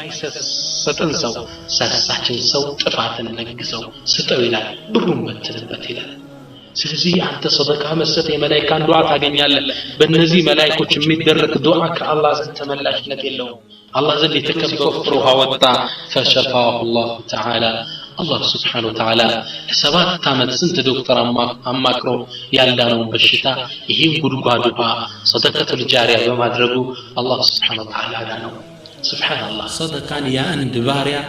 የማይሰጥን ሰው ሰጣችን ሰው ጥፋትን ነግሰው ስጠው ይላል ብሩን በትንበት ይላል ስለዚህ አንተ ሰደቃ መስጠት የመላእክት ዱዓ ታገኛለህ በእነዚህ መላእክቶች የሚደረግ ዱዓ ከአላህ ዘንድ ተመላሽነት የለውም الله زل يتكبرها وطا فشفاه الله تعالى الله سبحانه وتعالى سبات تامت سنت دكتور أماكرو يالدانو بشتا يهيم قدقادوها صدقة الجارية بمادرقو الله سبحانه وتعالى دانو سبحان الله صدقان يا أند باريا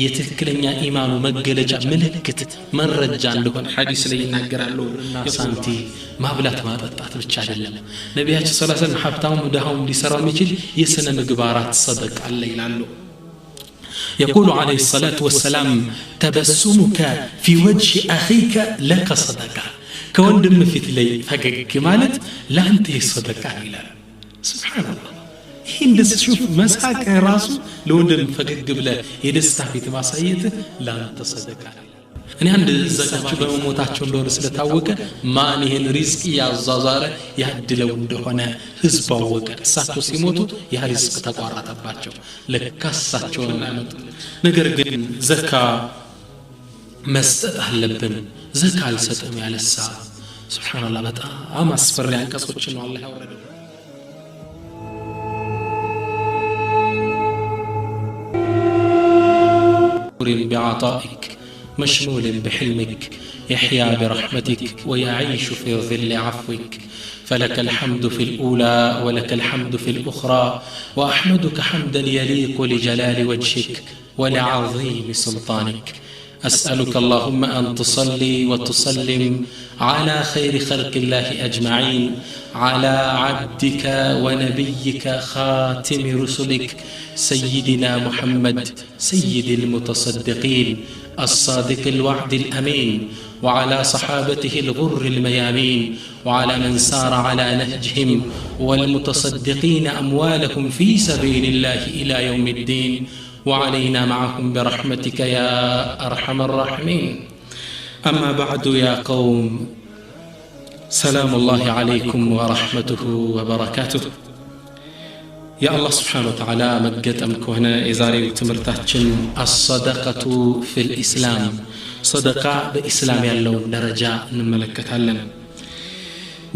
يتكلنيا إيمان ومقلجا ملكت من رجان لكم حديث لي ينقرالو سانتي ما بلات ما بطات بتشاد الله نبياتي صلى الله عليه وسلم حبتهم ودهم لسرام يجل يسنى مقبارات صدق الليل عنه يقول عليه الصلاة والسلام تبسمك في وجه أخيك لك صدقة كوندم في تلي فقك مالت لا انتهي صدقة إلى سبحان الله هندس شوف مساك راسه لو ندم فقط قبل يدستا في تماسيته لا تصدق እኔ አንድ ዘካቸው በመሞታቸው እንደሆነ ስለታወቀ ማን ይሄን ሪዝቅ ያዛዛረ ያድለው እንደሆነ ህዝብ አወቀ እሳቸው ሲሞቱ ያ ሪዝቅ ተቋረጠባቸው ለካሳቸው እናመጡ ነገር ግን ዘካ መስጠት አለብን ዘካ አልሰጠም ያለሳ ሱብሃንአላህ በጣም አስፈሪ አንቀጾች ነው አላህ ያወረደው بعطائك مشمول بحلمك يحيا برحمتك ويعيش في ظل عفوك فلك الحمد في الأولى ولك الحمد في الأخرى وأحمدك حمدا يليق لجلال وجهك ولعظيم سلطانك أسألك اللهم أن تصلي وتسلم على خير خلق الله أجمعين على عبدك ونبيك خاتم رسلك سيدنا محمد سيد المتصدقين الصادق الوعد الأمين وعلى صحابته الغر الميامين وعلى من سار على نهجهم والمتصدقين أموالهم في سبيل الله إلى يوم الدين وعلينا معهم برحمتك يا أرحم الراحمين أما بعد يا قوم سلام الله عليكم ورحمته وبركاته يا الله سبحانه وتعالى مجدم كهنا إزاري وتمرتاتشن الصدقة في الإسلام صدقة بإسلام يالله درجة نملكت لنا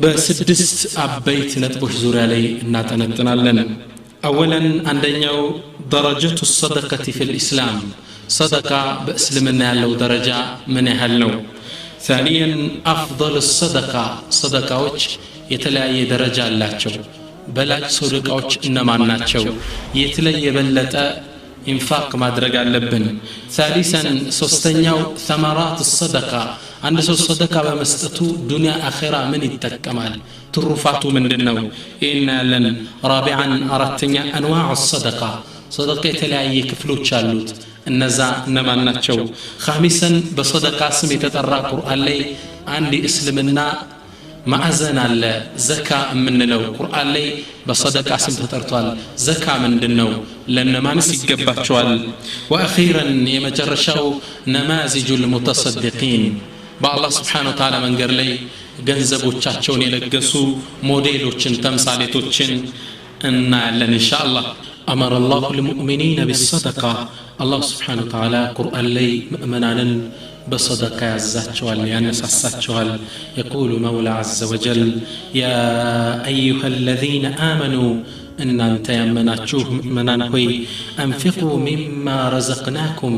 بسدست أبيت نتبوش زوري علي ناتنتنا لنا أولا عندنا درجة الصدقة في الإسلام صدقة بإسلامنا يالله درجة من هالنوع ثانيا أفضل الصدقة صدقة وجه يتلاقي درجة اللاتشو በላጭ ሶደቃዎች እነማን ናቸው የትለየ በለጠ ኢንፋቅ ማድረግ አለብን ثالثا ሶስተኛው ثمرات الصدقه አንድ ሰው ሰደቃ በመስጠቱ ዱንያ አኺራ ምን ይተከማል ትሩፋቱ ምንድነው ኢና ለን رابعا አራተኛ انواع الصدقه صدقه የተለያየ ክፍሎች አሉት እነዛ እነማን ናቸው خامسا በሰደቃ ስም የተጠራ ቁርአን ላይ አንድ እስልምና ማዕዘን አለ ዘካ ምንለው ቁርአን ላይ በሰደቃ ስም ተጠርቷል ዘካ ምንድነው ለነማንስ ይገባቸዋል واخيرا የመጨረሻው ነማዚጁል ሙተሰድቂን በአላህ Subhanahu Wa Ta'ala መንገር ላይ ገንዘቦቻቸውን የለገሱ ሞዴሎችን ተምሳሌቶችን እናያለን ኢንሻአላህ أمر الله المؤمنين بالصدقة الله سبحانه وتعالى قرآن لي مؤمنانا بصدقة يعزاتشوال ينسساتشوال يقول مولى عز وجل يا أيها الذين آمنوا إن أنت يمناتشوه مؤمنان هوي أنفقوا مما رزقناكم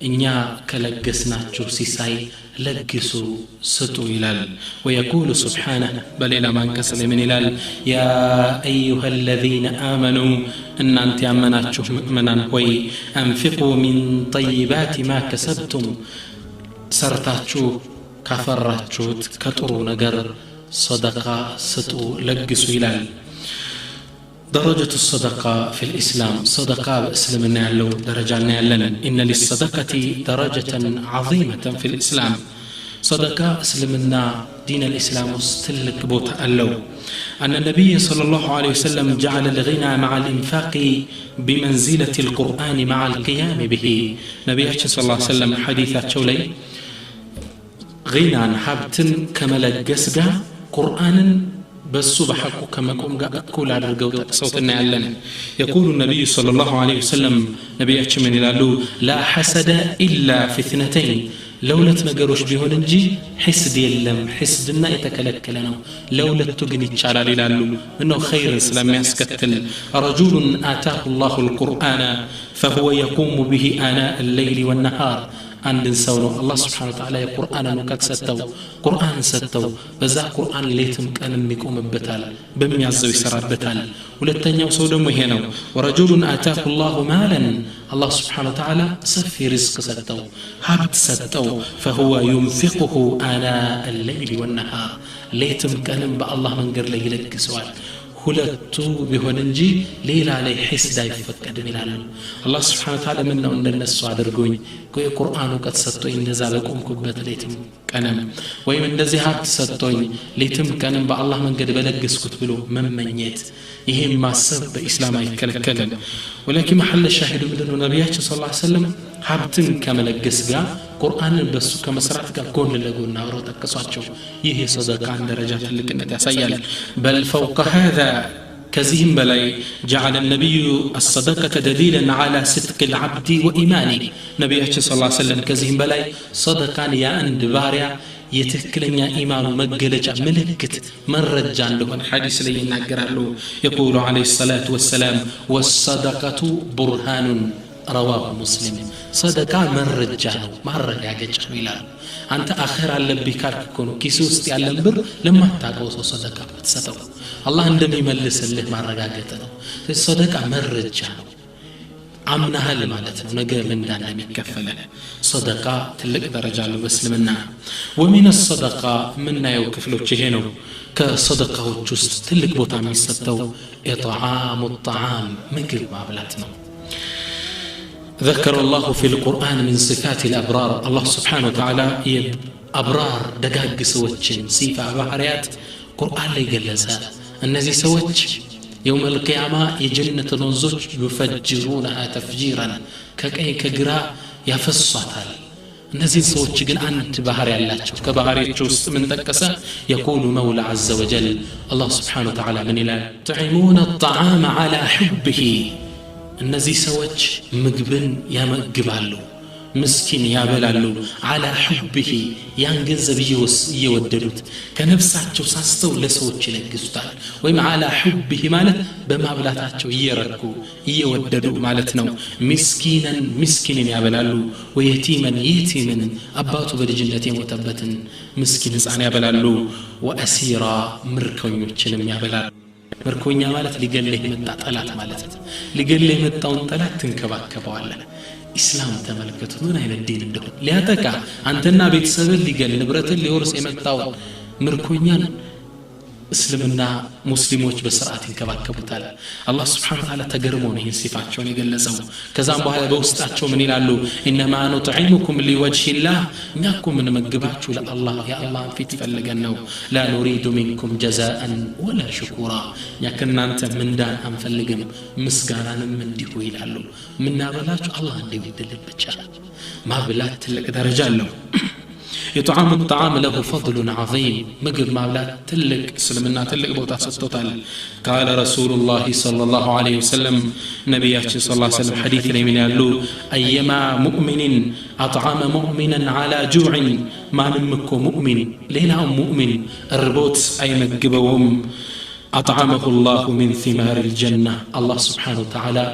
إنيا كلقسناتشو سيساي لقسوا ستو إلال ويقول سبحانه بل إلى من كسل من إلال يا أيها الذين آمنوا إن أنت يمناتشوه مؤمنان هوي أنفقوا من طيبات ما كسبتم ሰርታችሁ ካፈራችሁት ከጥሩ ነገር ሰደቃ ስጡ ለግሱ ይላል درجة الصدقة في الإسلام صدقة بإسلامنا يالله درجة يالنا إن للصدقة درجة عظيمة في الإسلام صدقة إسلامنا دين الإسلام استلك بوت اللو أن النبي صلى الله عليه وسلم جعل الغنى مع الإنفاق بمنزلة القرآن مع القيام به نبي صلى الله عليه وسلم حديثات شولي غنى حبتن كملقس قرآن በሱ በሐቁ ከመቆም ጋር እኩል አድርገው ተቅሰውትና ያለን يقول النبي صلى الله عليه وسلم ነብያችን ምን ይላሉ لا حسد إلا في اثنتين ለሁለት ነገሮች ቢሆን እንጂ ሐስድ የለም ሐስድና የተከለከለ ነው ለሁለቱ ግን ይቻላል ይላሉ እነሆ ኸይር ስለሚያስከትል رجل آتاه الله القرآن فهو يقوم به آناء الليل والنهار አንድን ሰው ነው አላህ Subhanahu Wa Ta'ala የቁርአንን እውቀት ሰጠው ቁርአን ሰጠው በዛ ቁርአን ሌትም ቀንም ይቆምበታል በሚያዘው ይሰራበታል ሁለተኛው ሰው ደግሞ ይሄ ነው ወረጁሉን አታሁ الله مالا አላህ Subhanahu Wa Ta'ala ሰፊ ሪዝቅ ሰጠው ሀብት ሰጠው فهو ينفقه آناء الليل والنهار ሌትም ቀንም በአላህ መንገድ ላይ ይለግሰዋል ሁለቱ ቢሆን እንጂ ሌላ ላይ ሐስድ አይፈቀድም ይላሉ አላህ Subhanahu Wa Ta'ala ምን ነው እንደነሱ አድርጎኝ የቁርአን እውቀት ሰጥቶኝ እንደዛ በቆምኩበት ሌትም ቀንም ወይም እንደዚህ ሀብት ሰጥቶኝ ሌትም ቀንም በአላህ መንገድ በለገስኩት ብሎ መመኘት ይሄን ማሰብ በእስላም አይከለከልም ወላኪን محل الشاهد ምንድነው ነብያችን ሰለላሁ ዐለይሂ ወሰለም ሀብትን ከመለገስ ጋር ቁርአንን በሱ ከመስራት ጋር ጎን ለጎን አብረው ተከሷቸው ይሄ ሰደቃን ደረጃ ትልቅነት ያሳያል بل فوق هذا كزهم بلاي جعل النبي الصدقة دليلا على صدق العبد وإيمانه نبي صلى الله عليه وسلم كزهم بلاي صدقا يا أند باريا يتكلنيا إيمان مجلجا ملكت مرجا له الحديث لي ينقرأ يقول عليه الصلاة والسلام والصدقة برهان رواه مسلم صدقة مرجا مرجا جميلا أنت آخر على بكار كونو كيسوس تعلم بر لما تاقوس صدقة تستو الله عندما يملس اللي مرجا جتنا الصدقة مرجا عمنها لمالتنا نجر من دانا مكفلة صدقة تلك درجة لبسلمنا ومن الصدقة منا يوكفلو تشهينو كصدقة وجست تلك بوتا من ستو إطعام الطعام مقل ما بلاتنا ذكر الله في القرآن من صفات الأبرار الله سبحانه وتعالى أبرار دقاق سوتشن صفة بحريات قرآن لي قلزها النزي سوتش يوم القيامة يجنة ننزج يفجرونها تفجيرا كأي كقراء يفصتها النزي سوتش قل أنت بحري الله كبحري تشوس من تكسا يقول مولى عز وجل الله سبحانه وتعالى من إله تعمون الطعام على حبه እነዚህ ሰዎች ምግብን ያመግባሉ ምስኪን ያበላሉ على حبه ያን ገንዘብ እየወደዱት ከነፍሳቸው ሳስተው ለሰዎች ይለግሱታል ወይም على حبه ማለት በማብላታቸው እየረኩ እየወደዱ ማለት ነው ምስኪንን ያበላሉ ወየቲመን የቲምን አባቱ በልጅነት የሞተበትን ምስኪን ሕፃን ያበላሉ ወአሲራ ምርኮኞችንም ያበላሉ ምርኮኛ ማለት ሊገለህ መጣ ጠላት ማለት ሊገለህ መጣውን ጠላት ትንከባከበዋለህ ኢስላም ተመልከቱ ምን አይነት ዲን እንደሆነ ሊያጠቃ አንተና ቤተሰብን ሊገል ንብረትን ሊወርስ የመጣው ምርኮኛን እስልምና ሙስሊሞች በስርዓት ይንከባከቡታል አላህ Subhanahu Wa Ta'ala ተገርሞ ነው ይህን ሲፋቸውን የገለጸው ከዛም በኋላ በውስጣቸው ምን ይላሉ ኢነማ ኑጥዒሙኩም ሊወጅሂ ላህ እኛኮ ምን መግባችሁ ለአላህ የአላህ ፊት ፈልገን ነው ላ ኑሪዱ ሚንኩም ጀዛአን ወላ ሽኩራ ያከናንተ ምንዳን አንፈልግም ምስጋናንም እንዲሁ ይላሉ ምናበላችሁ አላህ እንዲወድልን ብቻ ማብላት ትልቅ ደረጃ አለው يطعم الطعام له فضل عظيم مقر مابلات تلك سلمنا تلك بوتا ستوتال قال رسول الله صلى الله عليه وسلم نبياتي صلى الله عليه وسلم حديث من يقول أيما مؤمن أطعم مؤمنا على جوع ما نمكو مؤمن ليلا مؤمن الربوت أي مقبوهم أطعمه الله من ثمار الجنة الله سبحانه وتعالى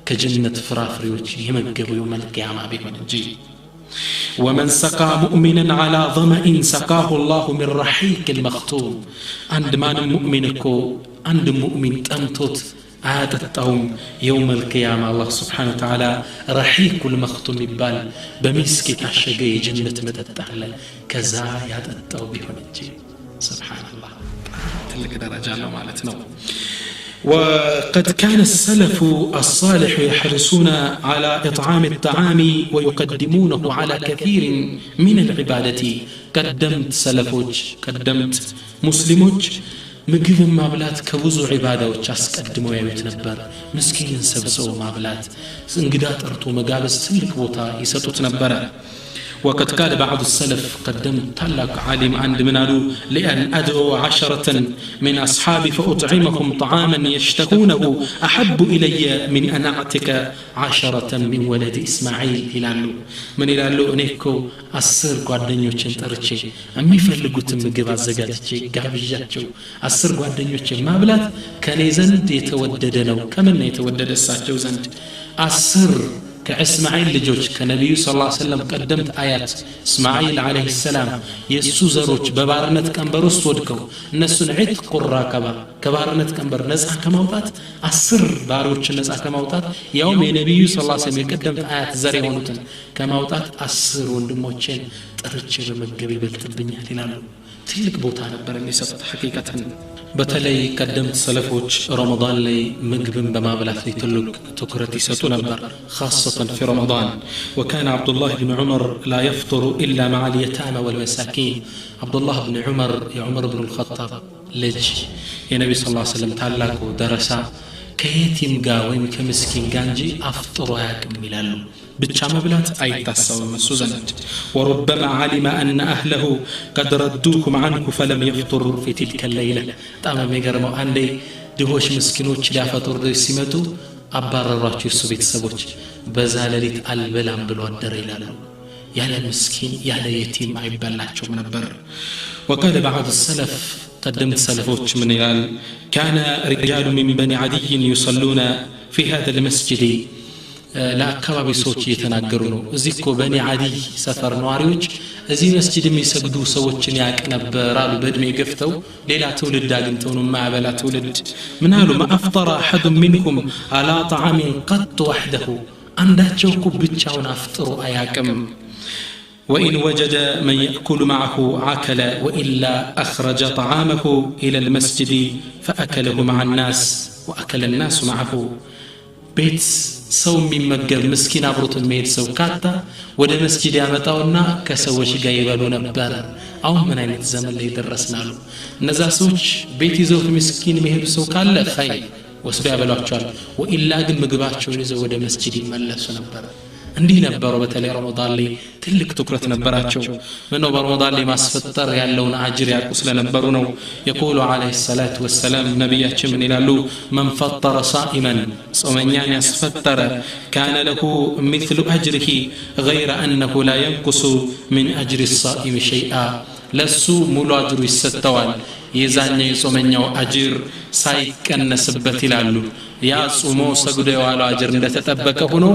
كجنة فرافري وجه يمقبو يوم القيامة بهم الجيل ومن سقى مؤمنا على ظمأ سقاه الله من رحيق المختوم عند ما مؤمنكو عند مؤمن تمتت عادتهم يوم القيامة الله سبحانه وتعالى رحيق المختوم يبال بمسك تشجي جنة متتعلى كذا يادتو بهم الجيل سبحان الله تلك درجة الله مالتنا وقد كان السلف الصالح يحرصون على إطعام الطعام ويقدمونه على كثير من العبادة قدمت سلفوج قدمت مسلموج ምግብ ማብላት ከብዙ ዒባዳዎች አስቀድመው ያዩት ነበር ምስኪን ሰብሰው ማብላት እንግዳ ጠርቶ መጋበዝ ትልቅ ቦታ ይሰጡት ነበር وقد قال بعض السلف قدمت تلك عالم عند منالو لأن أدعو 10 من أصحابي فأطعمهم طعاما يشتهونه أحب إلي من أن أعتك 10 من ولد إسماعيل هلالو من هلالو أنيكو أسر قادنيوچن ترچي أمي فلقوتم مقب الزقاتي قابجاتشو أسر قادنيوچن ما بلات كان يزند يتوددنو كمن يتودد الساتشو زند أسر كإسماعيل لجوج كنبي صلى الله عليه وسلم قدمت آيات إسماعيل عليه السلام يسو زروج ببارنت كنبروس ودكو نسون عتق الراكبة كبارنت كنبر نزع كموتات أسر باروج نزع كموتات يوم النبي صلى الله عليه وسلم قدمت آيات زري ونوتن كموتات أسر وندموچين ترچي بمقبي بالتبنيا لنالو تلك بوتا نبر النساء حقيقة بتلي قدمت سلفوج رمضان لي مقبن بما بلات لي تلك تكرتي ستو نبر خاصة في رمضان وكان عبد الله بن عمر لا يفطر إلا مع اليتامى والمساكين عبد الله بن عمر يا عمر بن الخطاب لج يا نبي صلى الله عليه وسلم تعلق ودرسا كيتيم قاوين كمسكين قانجي أفطروا ياكم ملالو ብቻ መብላት አይታሰብም እሱ ዘንድ وربما علم ان اهله قد ردوكم عنه فلم يفطر في تلك الليله ጣም የሚገርመው አንዴ ድሆች ምስኪኖች ሊያፈጥሩ ሲመጡ አባረሯቸው እሱ ቤተሰቦች በዛ ሌሊት አልበላም ብሎ አደረ ይላሉ ያለ ምስኪን ያለ የቲም አይበላቸውም ነበር وقال بعض السلف قدمت سلفوች ምን ይላል كان رجال من بني عدي يصلون في هذا المسجد ለአካባቢ ሰዎች እየተናገሩ ነው እዚህ እኮ በኒ አዲ ሰፈር ነዋሪዎች እዚህ መስጂድ የሚሰግዱ ሰዎችን ያቅ ነበር አሉ በእድሜ ገፍተው ሌላ ትውልድ አግኝተው ነው ማያበላ ትውልድ ምን አሉ ማአፍጠራ አሐድ منكم على طعام قط وحده አንዳቸው እኮ ብቻውን አፍጥሮ አያቅም وإن وجد من يأكل معه عكل وإلا أخرج طعامه إلى المسجد فأكله مع الناس وأكل الناس معه ቤት ሰው የሚመገብ ምስኪን አብሮት የሚሄድ ሰው ካጣ ወደ መስጂድ ያመጣውና ከሰዎች ጋር ይበሉ ነበር አሁን ምን አይነት ዘመን ላይ ደረስናሉ እነዛ ሰዎች ቤት ይዘው ምስኪን የሚሄዱ ሰው ካለ ኸይር ወስዶ ያበሏቸዋል ወኢላ ግን ምግባቸውን ይዘው ወደ መስጂድ ይመለሱ ነበር እንዲህ ነበሩ በተለይ ረመዳን ላይ ትልቅ ትኩረት ነበራቸው ምነው በረመዳን ላይ ማስፈጠር ያለውን አጅር ያቁ ስለነበሩ ነው يقول عليه الصلاه والسلام ነብያችን ምን ይላሉ من فطر صائما ጾመኛን ያስፈጠረ كان له مثل اجره غير انه لا ينقص من اجر الصائم شيئا ለሱ ሙሉ አጅሩ ይሰጠዋል የዛኛ የጾመኛው አጅር ሳይቀነስበት ይላሉ ያ ጾሞ ሰግዶ የዋለው አጅር እንደተጠበቀ ሆኖ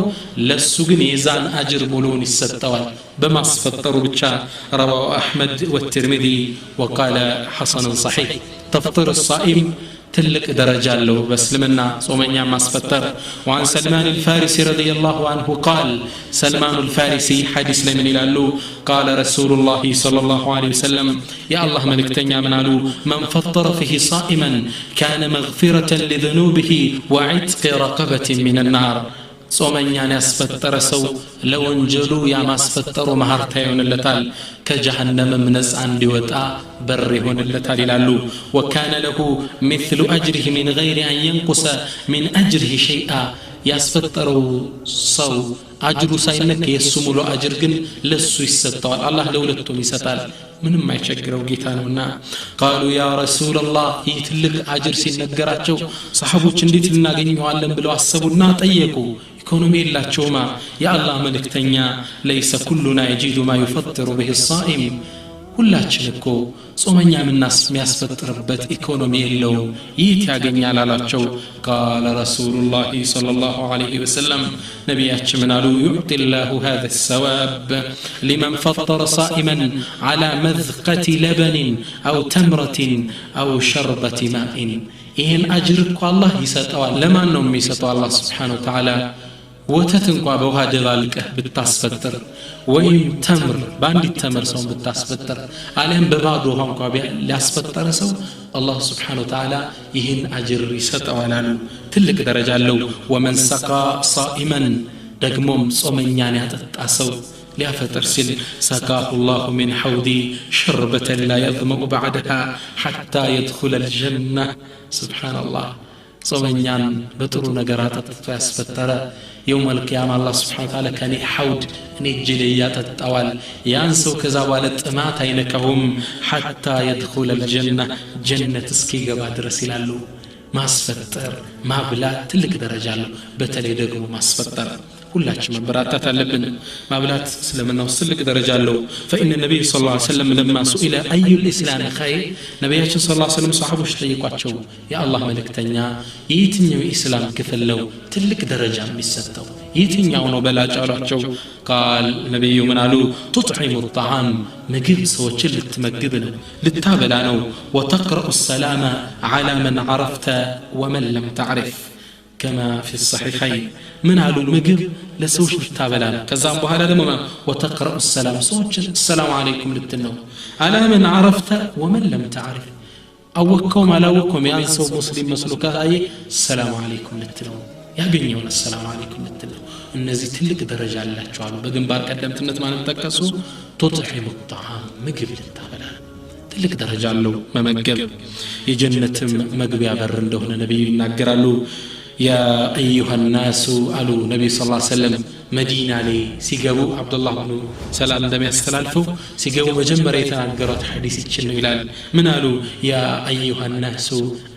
ለሱ ግን የዛን አጅር ሙሉውን ይሰጠዋል በማስፈጠሩ ብቻ رواه احمد والترمذي وقال حسن صحيح تفطير الصائم تلك درجة له بسلمنا صومنيا ماسفتر وعن سلمان الفارسي رضي الله عنه قال سلمان الفارسي حديث لمن يلالو قال رسول الله صلى الله عليه وسلم يا الله ملك تنيا منالو من فطر فيه صائما كان مغفرة لذنوبه وعتق رقبة من النار ጾመኛን ያስፈጠረ ሰው ለወንጀሉ ያማስፈጠሩ ማህርታ ይሆንለታል ከጀሃነም ነፃ እንዲወጣ በር ይሆንለታል ይላሉ وكان له مثل اجره من غير ان ينقص من اجره شيئا ያስፈጠረው ሰው አጅሩ ሳይነካ የሱ ሙሉ አጅር ግን ለሱ ይሰጣል አላህ ለሁለቱም ይሰጣል ምንም አይቸግረው ጌታ ነውና قالوا يا رسول الله ይትልቅ አጅር ሲነገራቸው ሰሃቦች እንዴት እናገኘዋለን ብለው አሰቡና ጠየቁ ኢኮኖሚ የላቸውማ ያ አላህ መልእክተኛ ليس كلنا يجد ما يفطر به الصائم ሁላችን እኮ ጾመኛ የሚያስፈጥርበት ኢኮኖሚ የለው ይት ያገኛል አላቸው قال رسول الله صلى الله عليه وسلم ነብያችን ምን አሉ يعطي الله هذا الثواب لمن فطر صائما على مذقة لبن أو تمرة أو شربة ماء ይሄን አጅር እኮ አላህ ይሰጣዋል ለማን ነው የሚሰጠው አላህ Subhanahu Wa Ta'ala ወተት እንኳን በውሃ ደባልቀህ ብታስፈጥር ወይም ተምር ባንዲት ተምር ሰው ብታስፈጥር አለም በባዶ ውሃ እንኳን ሊያስፈጥር ሰው አላህ Subhanahu Wa Ta'ala ይህን አጅር ይሰጣዋል አሉ ትልቅ ደረጃ አለው ومن سقى صائما ደግሞም ጾመኛን ያጠጣ ሰው ሊያፈጥር ሲል سقاه الله من حوضي شربة لا يظمأ بعدها حتى يدخل الجنة سبحان الله ጾመኛን በጥሩ ነገር አጠጥቶ ያስፈጠረ يوم القيامة الله سبحانه وتعالى كان يحود نجل ياتطوال يانسو كذا بالت طمات አይነከሁም حتى يدخل الجنة جنة እስኪ ገባ ድረስ ይላሉ ማስፈጠር ማብላት ትልቅ ደረጃ አለው በተለይ ደግሞ ማስፈጠር ሁላችን መበራታት አለብን ማብላት ስለምናው ትልቅ ደረጃ አለው فإن النبي صلى الله عليه وسلم لما سئل أي الإسلام خير ነብያችን صلى الله عليه وسلم صحابዎች ጠይቋቸው ያ አላህ መልእክተኛ የትኛው ኢስላም ክፍል ነው ትልቅ ደረጃ የሚሰጠው የትኛው ነው በላጭ አሏቸው قال ነብዩ ምን አሉ تطعم الطعام ምግብ ሰዎችን ልትመግብ ነው ልታበላ ነው وتقرأ السلام على من عرفت ومن لم تعرف كما في الصحيحين من قالوا المجب لسوش بالتابلان كذا بهذا دم وتقرأ السلام صوت السلام عليكم للتنو على من عرفت ومن لم تعرف أوكم على وكم يا سو مسلم مسلوك هاي السلام عليكم للتنو يا جنيون السلام عليكم للتنو النزي تلك درجة الله تعالى بدن بار قدمت النت ما نتكسو تطعم الطعام مجب للتابلان تلك درجة الله ما مجب يجنة مجب يا برندون النبي ينقرالو يا أيها الناس قالوا النبي صلى الله عليه وسلم مدينة لي سيجابو عبد الله بن سلام دم يستلالفو سيجابو مجمرة يتناقرات حديث الشنو إلال من قالوا يا أيها الناس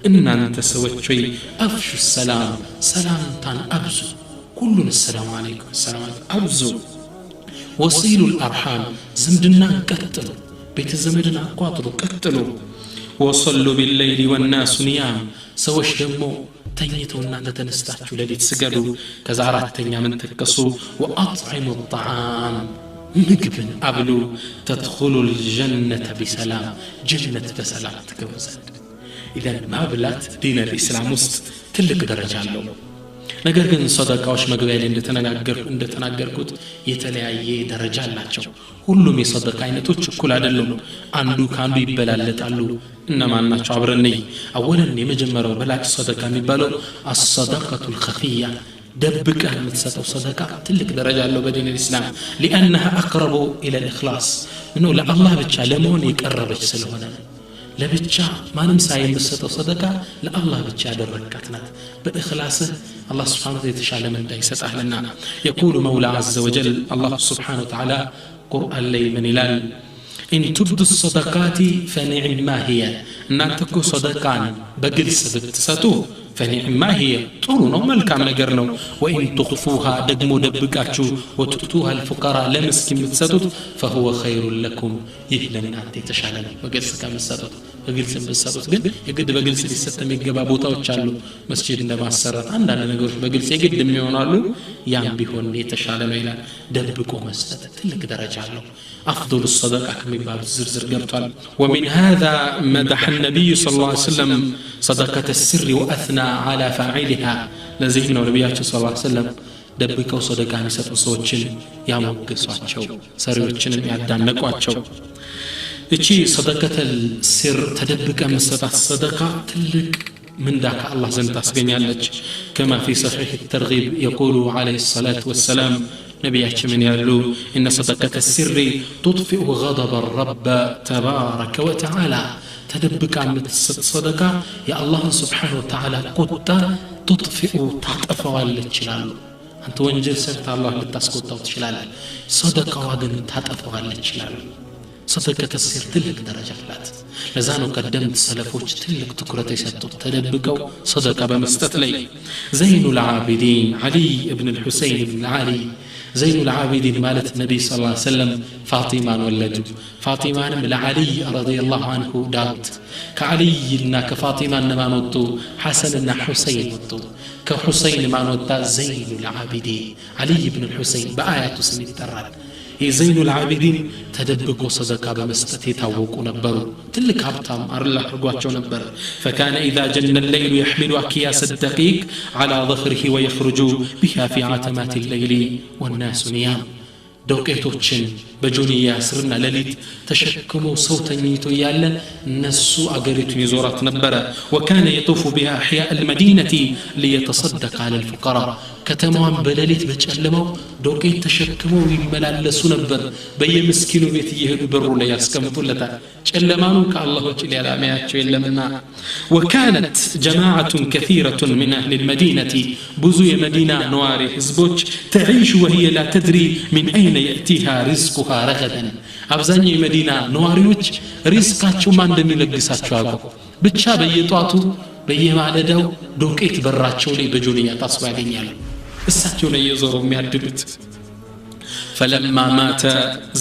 إن أنت سويت شيء أفشوا السلام سلام تان أبزو كلنا السلام عليكم السلام عليكم أبزو وصيلوا الأرحام زمدنا قتلوا بيت زمدنا قاطروا قتلوا وصلوا بالليل والناس نيام سوش دمو تنيتونا عند تنستحجو لليت سجدوا كذا عرفتني من تكسو وأطعموا الطعام مقبن أبلو تدخلوا الجنة بسلام جنة بسلام تكوزد إذا ما بلات دين الإسلام وسط تلك درجة له ነገር ግን ሰደቃዎች መግቢያ ላይ እንደተናገርኩት የተለያየ ደረጃ አላቸው ሁሉም የሰደቃ አይነቶች እኩል አይደሉም አንዱ ካንዱ ይበላለጣሉ እነማን ናቸው አብረን አወለን የመጀመሪያው በላጭ ሰደቃ የሚባለው الصدقة الخفية ደብቀ የምትሰጠው ሰደቃ ትልቅ ደረጃ አለው በዲን الإسلام لأنها أقرب إلى الإخلاص انه ለአላህ ብቻ ለመሆን የቀረበች ስለሆነ ለብቻ ማንም ሳይመስጠው ሰደቃ ለአላህ ብቻ ያደረካት ናት በእخلاصህ الله سبحانه وتعالى يتشالى من دايس أهلنا يقول مولى عز وجل الله سبحانه وتعالى قرآن لي من إلال إن تبدو الصدقات فنعم ما هي أن تكو صدقان بقلس بتساتو فنعم ما هي طولنا ملكا نقرنو وإن تخفوها دقمو دبقاتشو وتؤتوها الفقراء لمسكين بتساتو فهو خير لكم يهلن أنت يتشالى بقلس كام بتساتو በግልጽ በሰሩት ግን የግድ በግልጽ ሊሰጠም ይገባ ቦታዎች አሉ መስጂድ እንደማሰራት አንዳንድ ነገሮች በግልጽ የግድ የሚሆናሉ ያም ቢሆን የተሻለ ነው ይላል ደብቆ መስጠት ትልቅ ደረጃ አለው أفضل الصدقة كما يبقى زرزر قرطال ومن هذا مدح النبي صلى الله عليه وسلم صدقة السر وأثنى على فاعلها لزينا ونبياته صلى الله عليه وسلم دبكوا صدقة نسات وصوتشن يا موقسواتشو سريوتشن يعدانقواتشو እቺ ሰደቀተል ሲር ተደብቀ መስጠት ሰደቃ ትልቅ من ذاك الله زنت أسجنيالج كما في صحيح الترغيب يقول عليه الصلاة والسلام نبي من يقول إن صدقة السر تطفئ غضب الرب تبارك وتعالى تدبك عن الصدقة يا الله سبحانه وتعالى قد تطفئ تعطف والجلال أنت وانجل سنت الله لتسقط وتشلال صدقة وعدن تعطف والجلال صدقة السر تلك درجة فلات لذانو قدمت سلفوش تلك تكرة يسطو تدبقوا صدقة بمستطلي زين العابدين علي ابن الحسين بن علي زين العابدين مالت النبي صلى الله عليه وسلم فاطمة ولده فاطمة من علي رضي الله عنه داود كعلي لنا كفاطمة ما نوتو حسن لنا حسين نوتو كحسين ما نوتا زين العابدين علي بن الحسين بآيات سنة التراد زين العابدين تدبقوا صدقة بمستتي تاوقوا نبروا تلك هبطام أرلا حقواتشو نبر فكان إذا جن الليل يحمل أكياس الدقيق على ظهره ويخرج بها في عتمات الليل والناس نيام دوكيتوتشن بجوني ياسرنا لليت تشكموا صوتا نيتو يالا نسو أقريتو يزورات نبرة وكان يطوف بها أحياء المدينة ليتصدق على الفقراء ከተማዋን በሌሊት በጨለማው ዶቄት ተሸክመው ይመላለሱ ነበር በየምስኪኑ ቤት እየሄዱ በሩ ላይ ያስቀምጡለታል ጨለማኑ ከአላህ ውጭ ሌላ የሚያያቸው የለምና وكانت جماعة كثيرة من أهل المدينة ብዙ የመዲና ነዋሪ ህዝቦች تعيش وهي لا تدري من أين يأتيها رزقها رغدا አብዛኛው የመዲና ነዋሪዎች ሪዝቃቸው ማን እንደሚለግሳቸው አውቀው ብቻ በየጧቱ በየማለዳው ዶቄት በራቸው ላይ በጆንያ ታስባ ያገኛሉ እሳቸው ላይ የዞሩ የሚያድሉት فلما مات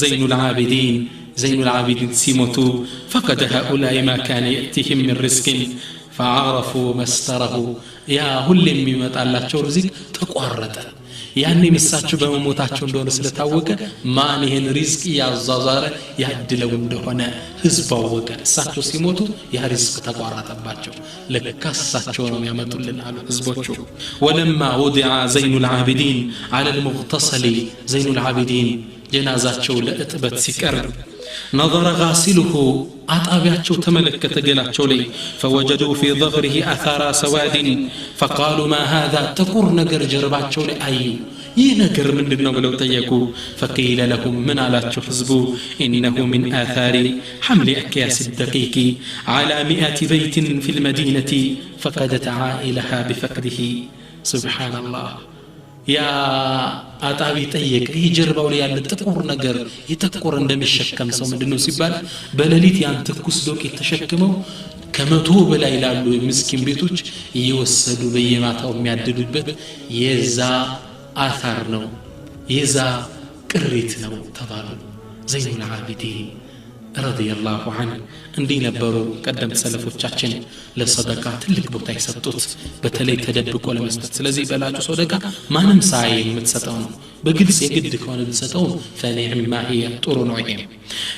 زين العابدين زين العابدين سيموتو فقد هؤلاء ما كان يأتيهم من رزق فعرفوا مستره يا ሁሌም የሚመጣላቸው ርዝቅ ተቋረጠ ያኔ ሚሳቸው በመሞታቸው እንደሆነ ስለታወቀ ማን ይሄን ሪዝቅ ያዛዛረ ያድለው እንደሆነ ህዝብ አወቀ እሳቸው ሲሞቱ ያ ሪዝቅ ተቋረጠባቸው ለካሳቸው ነው ያመጡልን አሉ ህዝቦቹ ولما وضع زين العابدين على المغتسل زين العابدين جنازاቸው ለእጥበት ሲቀርብ نظر غاسله አጣቢያቸው ተመለከተ ገላቸው ላይ فوجدوا في ظهره اثار سواد فقالوا ما هذا ጥቁር ነገር ጀርባቸው ላይ አዩ ይህ ነገር ምንድነው ብለው ጠየቁ فقيل لهم من አላቸው ህዝቡ انه من اثار حمل اكياس الدقيق على 100 بيت في المدينه فقدت عائلها بفقده سبحان الله ያ አጣቢ ጠየቀ ይህ ጀርባው ላይ ያለ ጥቁር ነገር ይተቆረ እንደሚሸከም ሰው ምንድነው ሲባል በሌሊት ያን ትኩስ ዶቄት ተሸክመው ከመቶ በላይ ላሉ ምስኪን ቤቶች እየወሰዱ በየማታው የሚያድዱበት የዛ አثር ነው የዛ ቅሪት ነው ተባሉ ዘይኑል ዓቢዲን رضي الله عنه እንዲህ ነበሩ ቀደምት ሰለፎቻችን ለሰደቃ ትልቅ ቦታ ይሰጡት በተለይ ተደብቆ ለመስጠት ስለዚህ በላጩ ሰደቃ ማንም ሳይ የምትሰጠው ነው በግልጽ የግድ ከሆነ ብትሰጠው فنعم هي ጥሩ ነው ይሄ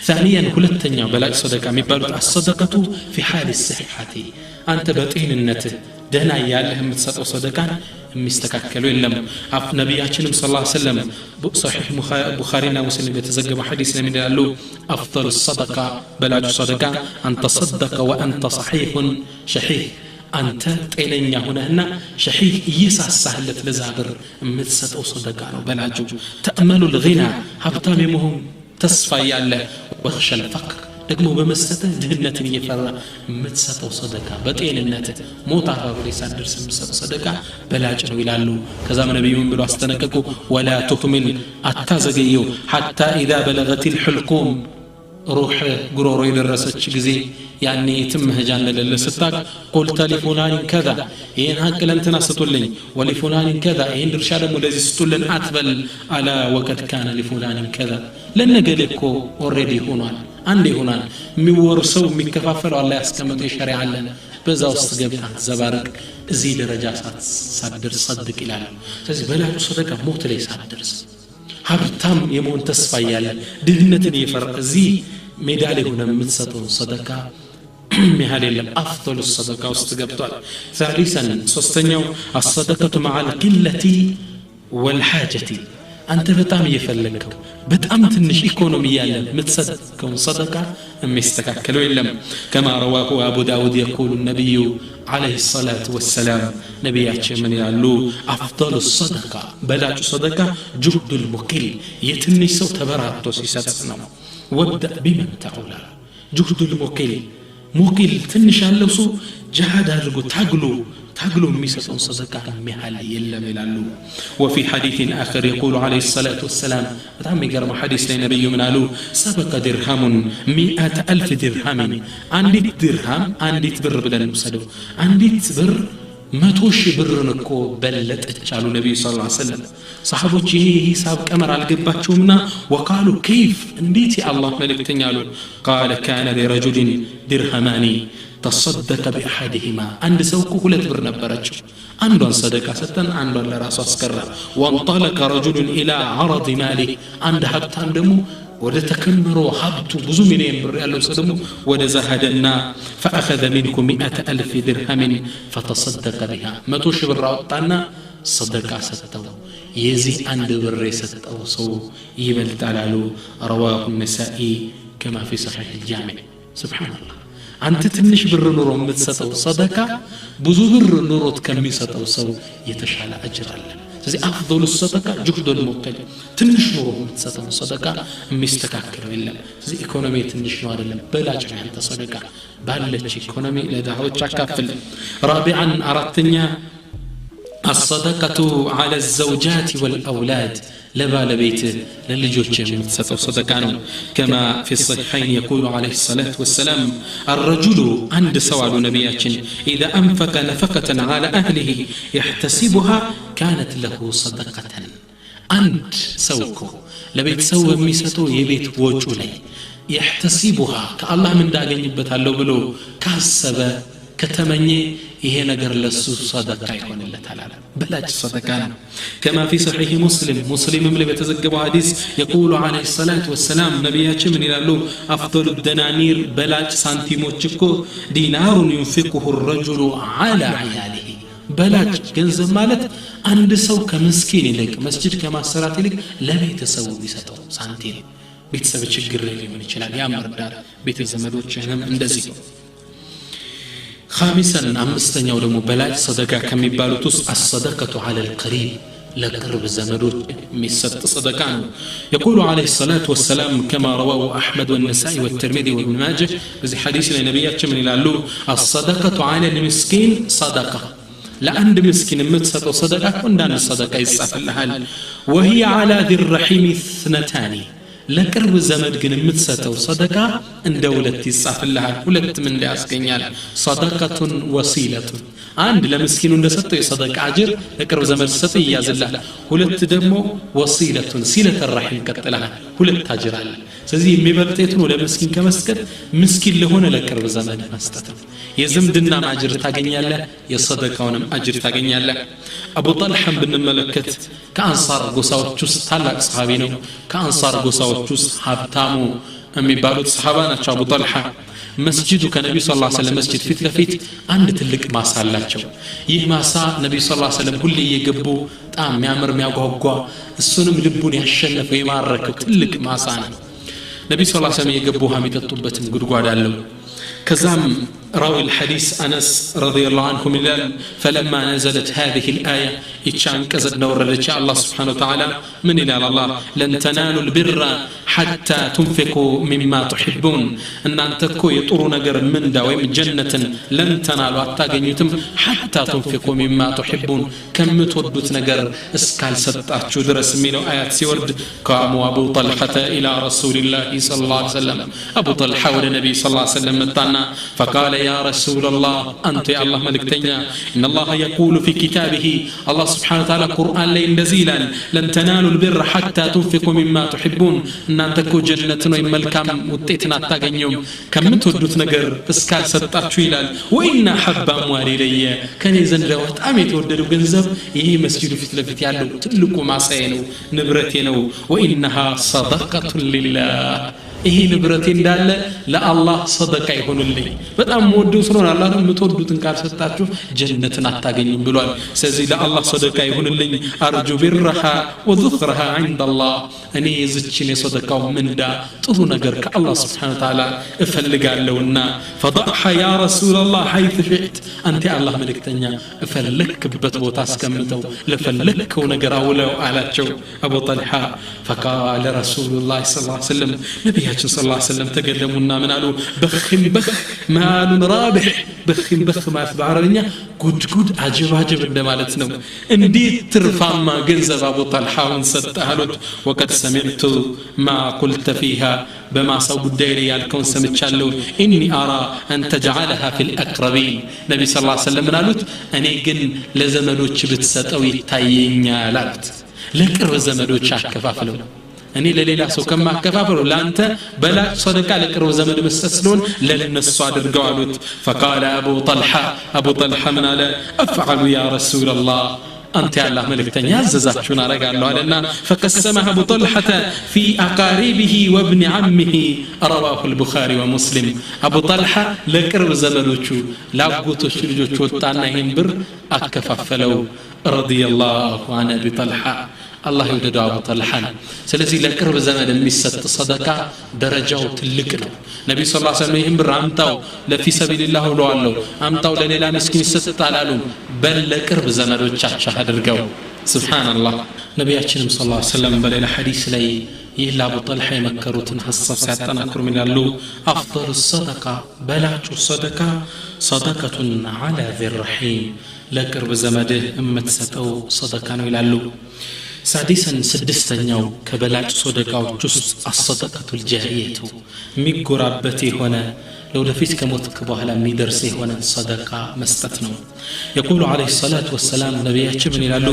ثانيا ሁለተኛው በላጭ ሰደቃ የሚባሉት الصدقه في حال الصحه አንተ በጤንነትህ ደህና ያለህ የምትሰጠው ሰደቃ የሚስተካከለው የለም ነብያችንም ሰለላሁ ዐለይሂ ወሰለም ሶሒህ ቡኻሪና ሙስሊም በተዘገበ ሐዲስ ላይ ይላሉ أفضل الصدقة በላጩ ሰደቃ أن تصدق وأنت صحيح شحيح አንተ ጤነኛ ሆነህና ሸሂህ እየሳሳህለት ለዛብር የምትሰጠው ሰደቃ ነው በላጩ ተأمل الغنى ሀብታም የመሆን ተስፋ ያለ وخشى الفقر ደግሞ በመስጠትህ ድህነትን እየፈራ የምትሰጠው ሰደቃ በጤንነት ሞት አፋፍ ላይ ሳትደርስ የምትሰጠው ሰደቃ በላጭ ነው ይላሉ ከዛም ነብዩ ምን ብለው አስተነቀቁ ولا تكمل አታዘገየው حتى اذا بلغت الحلقوم روح ጉሮሮ የደረሰች ጊዜ ያኔ ትምህጃ እንደሌለ ስታቅ قلت لفلان كذا ይሄን ሀቅ ለእንትና ስጡልኝ ولفلان كذا ይሄን ድርሻ ደግሞ ለዚህ ስጡልን አትበል አላ وقد كان لفلان كذا ለነገሌ እኮ ኦሬዲ ሆኗል አንዴ ሆኗል የሚወርሰው የሚከፋፈለው አላህ ያስቀመጠው ሸሪዓ አለ በዛ ውስጥ ገብታ ዘባረቅ እዚህ ደረጃ ሳትደርስ صدق ይላል ስለዚህ በላጩ ሰደቃ ሞት ላይ ሳትደርስ ሀብታም የመሆን ተስፋ ያለ ድህነትን እየፈራ እዚህ ሜዳ ላይ ሆነ የምትሰጠው ሰደቃ مهال الأفضل الصدقة واستقبطال ثالثا سوستنيو الصدقة مع القلة والحاجة أنت بتعم يفلك بتعم تنش إيكونوميا متصدقون صدقة مستكاكلوا إلم كما رواه أبو داود يقول النبي عليه الصلاة والسلام نبي من يعلو أفضل الصدقة بلاج صدقة جهد المقل يتنش صوت براتو سيساتنا وابدأ بمن تعولا جهد المقل ሙቂል ትንሽ ያለው ሰው ጃሃድ አድርጎ ታግሎ የሚሰጠው ሰደቃ የሚያህል የለም ይላሉ وفي حديث آخر يقول عليه الصلاة والسلام በጣም የሚገርም ሐዲስ ላይ ነብዩ ምን አሉ سبق درهم 100,000 درهم አንዲት ድርሃም አንዲት ብር ብለን ወሰደው አንዲት ብር 100,000 ብርን እኮ በለጠች አሉ ነብዩ ሰለላሁ ዐለይሂ ወሰለም ሰሃቦች ይሄ ሂሳብ ቀመር አልገባቸውምና ወቃሉ كيف እንዴት የአላህ መልእክተኛ አሉ قال كان لرجل درهمان تصدق باحدهما አንድ ሰው እኮ ሁለት ብር ነበረችው አንዷን ሰደቃ ሰጠን አንዷን ለራሱ አስቀራ وانطلق رجل الى عرض ماله አንድ ሀብታም ደግሞ ወደ ተከምሮ ሀብቱ ብዙ ሚሊዮን ብር ያለው ሰው ደግሞ ወደ ዘሃደና فاخذ منكم 100,000 درهم فتصدق بها 100,000 ብር አወጣና ሰደቃ ሰጠው የዚህ አንድ ብር የሰጠው ሰው ይበልጣል አሉ رواه النسائي كما في صحيح الجامع سبحان الله አንተ ትንሽ ብር ኑሮ የምትሰጠው ሰደቃ ብዙ ብር ኑሮት ከሚሰጠው ሰው የተሻለ አጅር አለ ስለዚህ አፍضل الصدقه جهد المبتدئ ትንሽ ነው የምትሰጠው ሰደቃ የሚስተካከለው የለም ስለዚህ ኢኮኖሚ ትንሽ ነው አይደለም በላጭ ነው ያንተ ሰደቃ ባለች ኢኮኖሚ ለዳዎች አካፍል رابعا አራተኛ الصدقه على الزوجات والاولاد لبالبيت للجوج يمتسطو صدقانو كما في الصحيحين يقول عليه الصلاة والسلام الرجل عند سوال نبياتين إذا أنفق نفقة على أهله يحتسبها كانت له صدقة عند سوكو لبيت سوى ميسطو يبيت وجولي يحتسبها كالله من داقين يبتالو بلو كاسب كتمني ይሄ ነገር ለሱ ሰደቃ ይሆንለታል አለ በላጭ ሰደቃ ነው كما في صحيح مسلم ላይ በተዘገበው ሐዲስ يقول عليه الصلاه والسلام ነብያችን ምን ይላሉ افضل الدنانير በላጭ ሳንቲሞች እኮ ዲናር ينفقه الرجل على عياله በላጭ ገንዘብ ማለት አንድ ሰው ከምስኪን ይልቅ መስጂድ ከማሰራት ይልቅ ለቤተሰቡ ቢሰጠው ሳንቲም ቤተሰብ ችግር ላይ ሊሆን ይችላል ያመርዳል ቤተዘመዶችንም እንደዚህ خامسا አምስተኛው ደግሞ በላጭ ሰደቃ ከሚባሉት ውስጥ الصدقه على القريب لقرب زمدوج مسد صدقه يقول عليه الصلاه والسلام كما رواه احمد والنسائي والترمذي وابن ماجه في حديث النبي من يقول الصدقه على المسكين صدقه لعند مسكين متسطو صدقه وندان الصدقه يصفلها وهي على ذي الرحم اثنتان ለቅርብ ዘመድ ግን የምትሰጠው ሰደቃ እንደ ሁለት ይጻፍልሃል ሁለት ምን ያስገኛል ሰደቃቱን ወሲለቱን አንድ ለምስኪኑ እንደሰጠው የሰደቃ አጅር ለቅርብ ዘመድ ሰጠ ይያዝልሃል ሁለት ደግሞ ወሲለቱን ሲለተ الرحم ቀጥላል ሁለት አጅር አለ ስለዚህ የሚበልጠው ለምስኪን ከመስጠት ምስኪን ለሆነ ለቅርብ ዘመድ መስጠት የዝምድና አጅር ታገኛለህ የሰደቃውንም አጅር ታገኛለህ አቡ ጠልሐን ብንመለከት ከአንሳር ጎሳዎች ውስጥ ታላቅ ሰሃቢ ነው ከአንሳር ጎሳዎች ውስጥ ሀብታሙ የሚባሉት ሰሃባ ናቸው አቡ ጠልሐ መስጂዱ ከነብዩ ሰለላሁ ዐለይሂ ወሰለም መስጂድ ፊት ለፊት አንድ ትልቅ ማሳ አላቸው ይህ ማሳ ነብዩ ሰለላሁ ዐለይሂ ወሰለም ሁሌ እየገቡ ጣም የሚያምር የሚያጓጓ እሱንም ልቡን ያሸነፈው የማረከው ትልቅ ማሳ ነው ነብዩ ሰለላሁ ዐለይሂ ወሰለም እየገቡ የሚጠጡበትም ጉድጓድ አለው كزام راوي الحديث أنس رضي الله عنه من فلما نزلت هذه الآية إتشان كزد نوردت الله سبحانه وتعالى من إلى الله لن تنالوا البر حتى تنفقوا مما تحبون أن أنتكو يطرون نجر من دوام جنة لن تنالوا أتاقنيتم حتى تنفقوا مما تحبون كم تودت نجر اسكال ستأتشو درس منه آيات سورد قاموا أبو طلحة إلى رسول الله صلى الله عليه وسلم أبو طلحة والنبي صلى الله عليه وسلم متعنا فقال يا رسول الله أنت يا الله ملكتنا إن الله يقول في كتابه الله سبحانه وتعالى قرآن لين نزيلا لن تنالوا البر حتى تنفقوا مما تحبون أن تكو جنة ويملكم وتيتنا تاغنيوم كم تودت نجر اسكال ستاتشو يلال وإن حب أموالي لي كان يزن لوات أمي توددو جنزب إيه مسجد في تلفت يالو تلقوا مع سينو نبرتينو وإنها صدقة لله ይሄ ንብረቴ እንዳለ ለአላህ ሰደቃ ይሆንልኝ በጣም ወደው ስለሆነ አላህ የምትወዱትን ካልሰጣችሁ ጀነትን አታገኙም ብሏል ስለዚህ ለአላህ ሰደቃ ይሆንልኝ አርጁ ቢርሃ ወذክረሃ عند الله እኔ የዝችን የሰደቃው ምንዳ ጥሩ ነገር ከአላህ Subhanahu Wa Ta'ala እፈልጋለሁና فضحى يا رسول الله حيث شئت انت الله መልእክተኛ እፈልክበት ቦታ አስቀምጠው ለፈለከው ነገር አውለው አላቸው አቡ ጠልሃ فقال رسول الله صلى الله عليه وسلم ነብያችን ሰለላሁ ዐለይሂ ወሰለም ተገደሙና ምን አሉ በኺም በኽ ማሉን ራቢህ በኺም በኽ ማለት በአረብኛ ጉድጉድ አጀባጀብ እንደማለት ነው እንዴት ትርፋማ ገንዘብ አቡ ጠልሃውን ሰጣሉት ወቀድ ሰሚዕቱ ማ ቁልተ فيها በማሳው ጉዳይ ላይ ያልከውን ሰምቻለሁ ኢኒ አራ አን ተجعلها في الاقربين ነብይ ሰለላሁ ዐለይሂ ወሰለም አሉት እኔ ግን ለዘመዶች ብትሰጠው ይታየኛል አሉት ለቅርብ ዘመዶች አከፋፍለው እኔ ለሌላ ሰው ከማከፋፈሉ ላንተ በላጭ ሰደቃ ለቅርብ ዘመድ መስጠት ስለሆነ ለነሱ አድርገው አሉት فقال ابو طلحه من على افعل يا رسول الله انت يا الله ملكتني عززاችሁን አረጋለሁ አለና فقسمها ابو طلحه في اقاربه وابن عمه رواه البخاري ومسلم ابو طلحه ለቅርብ ዘመዶቹ ላጎቶች ልጆች ወጣና ይሄን ብር አከፋፈለው رضي الله عن ابي طلحه الله يودد ابو طلحه ስለዚህ ለቅርብ ዘመድ የሚሰጥ ሰደቃ ደረጃው ትልቅ ነው ነብዩ ሰለላሁ ዐለይሂ ወሰለም ይህን ብር አምጣው ለፊ ሰቢልላህ ብለዋለሁ አምጣው ለሌላ ምስኪን ይሰጣል አሉ በል ለቅርብ ዘመዶቻቸው አድርገው ሱብሃንአላህ ነቢያችንም ሰለላሁ ዐለይሂ ወሰለም በሌላ ሐዲስ ላይ ይህ ለአቡ ጠልሃ የመከሩትን ሐሳብ ሲያጠናክሩ ይላሉ አፍضل الصدقه በላጩ ሰደቃ ሰደቀቱን على ذي الرحيم ለቅርብ ዘመድህ የምትሰጠው ሰደቃ ነው ይላሉ ሳዲሰን ስድስተኛው ከበላጭ ሰደቃዎች ውስጥ አሰደቀቱል ጃሪየቱ የሚጎራበት የሆነ ለወደፊት ከሞትክ በኋላ የሚደርስ የሆነ ሰደቃ መስጠት ነው يقول عليه الصلاة والسلام ነቢያችን ምን ይላሉ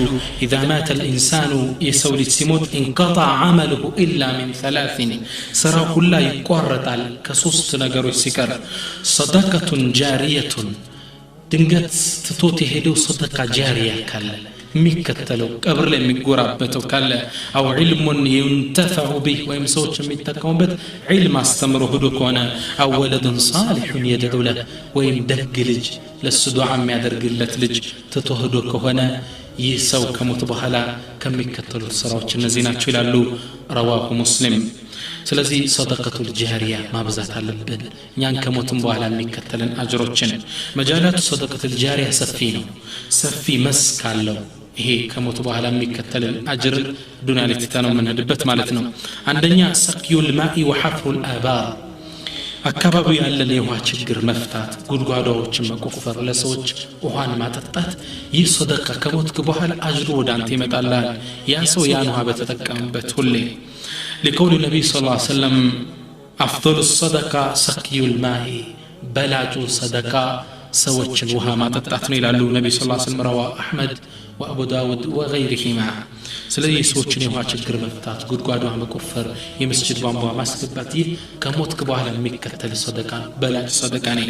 إذا مات الإنسان የሰው ልጅ ሲሞት انقطع عمله إلا من ثلاث ስራው ሁላ ይቋረጣል ከሶስት ነገሮች ሲቀር صدقة جارية ድንገት ትቶት የሄደው ሰደቃ ጃሪያ ካለ የሚከተለው ቀብር ላይ የሚጎራበተው ካለ አው ዒልሙን ينتفع به ወይም ሰዎች የሚጠቀሙበት ዒልም አስተምሮ ሄዶ ከሆነ አው ወለዱን ሷሊሁን يدعو له ወይም ደግ ልጅ ለሱ ዱዓ የሚያደርግለት ልጅ ትቶ ሄዶ ከሆነ ይህ ሰው ከሞት በኋላ ከሚከተሉት ስራዎች እነዚህ ናቸው ይላሉ ረዋሁ ሙስሊም ስለዚህ ሰደቀቱል ጃሪያ ማብዛት አለብን እኛን ከሞትም በኋላ የሚከተልን አጅሮችን መጃላቱ ሰደቀቱል ጃሪያ ሰፊ ነው ሰፊ መስክ አለው ይሄ ከሞት በኋላ የሚከተልን አጅር ዱንያ ላይ ተተነው የምንሄድበት ማለት ነው አንደኛ ሰቅዩል ማኢ ወሐፍሩል አባር አካባቢው ያለን የውሃ ችግር መፍታት ጉድጓዶችን መቆፈር ለሰዎች ውሃን ማጠጣት ይህ ሰደቃ ከሞትክ በኋላ አጅሩ ወደ አንተ ይመጣልሃል ያ ሰው ያን ውሃ በተጠቀመበት ሁሌ لقول النبي صلى الله عليه وسلم أفضل الصدقة سقي الماء بلاج صدقة سوتشن وها ما تتعطني لعلو النبي صلى الله عليه وسلم رواه أحمد وأبو داود وغيرهما ስለዚህ ሰዎችን የውሃ ችግር መፍታት ጉድጓድ ውሃ መቆፈር የመስጂድ ቧንቧ ማስገባት ይህ ከሞትክ በኋላ የሚከተል ሰደቃ በላጭ ሰደቃ ነው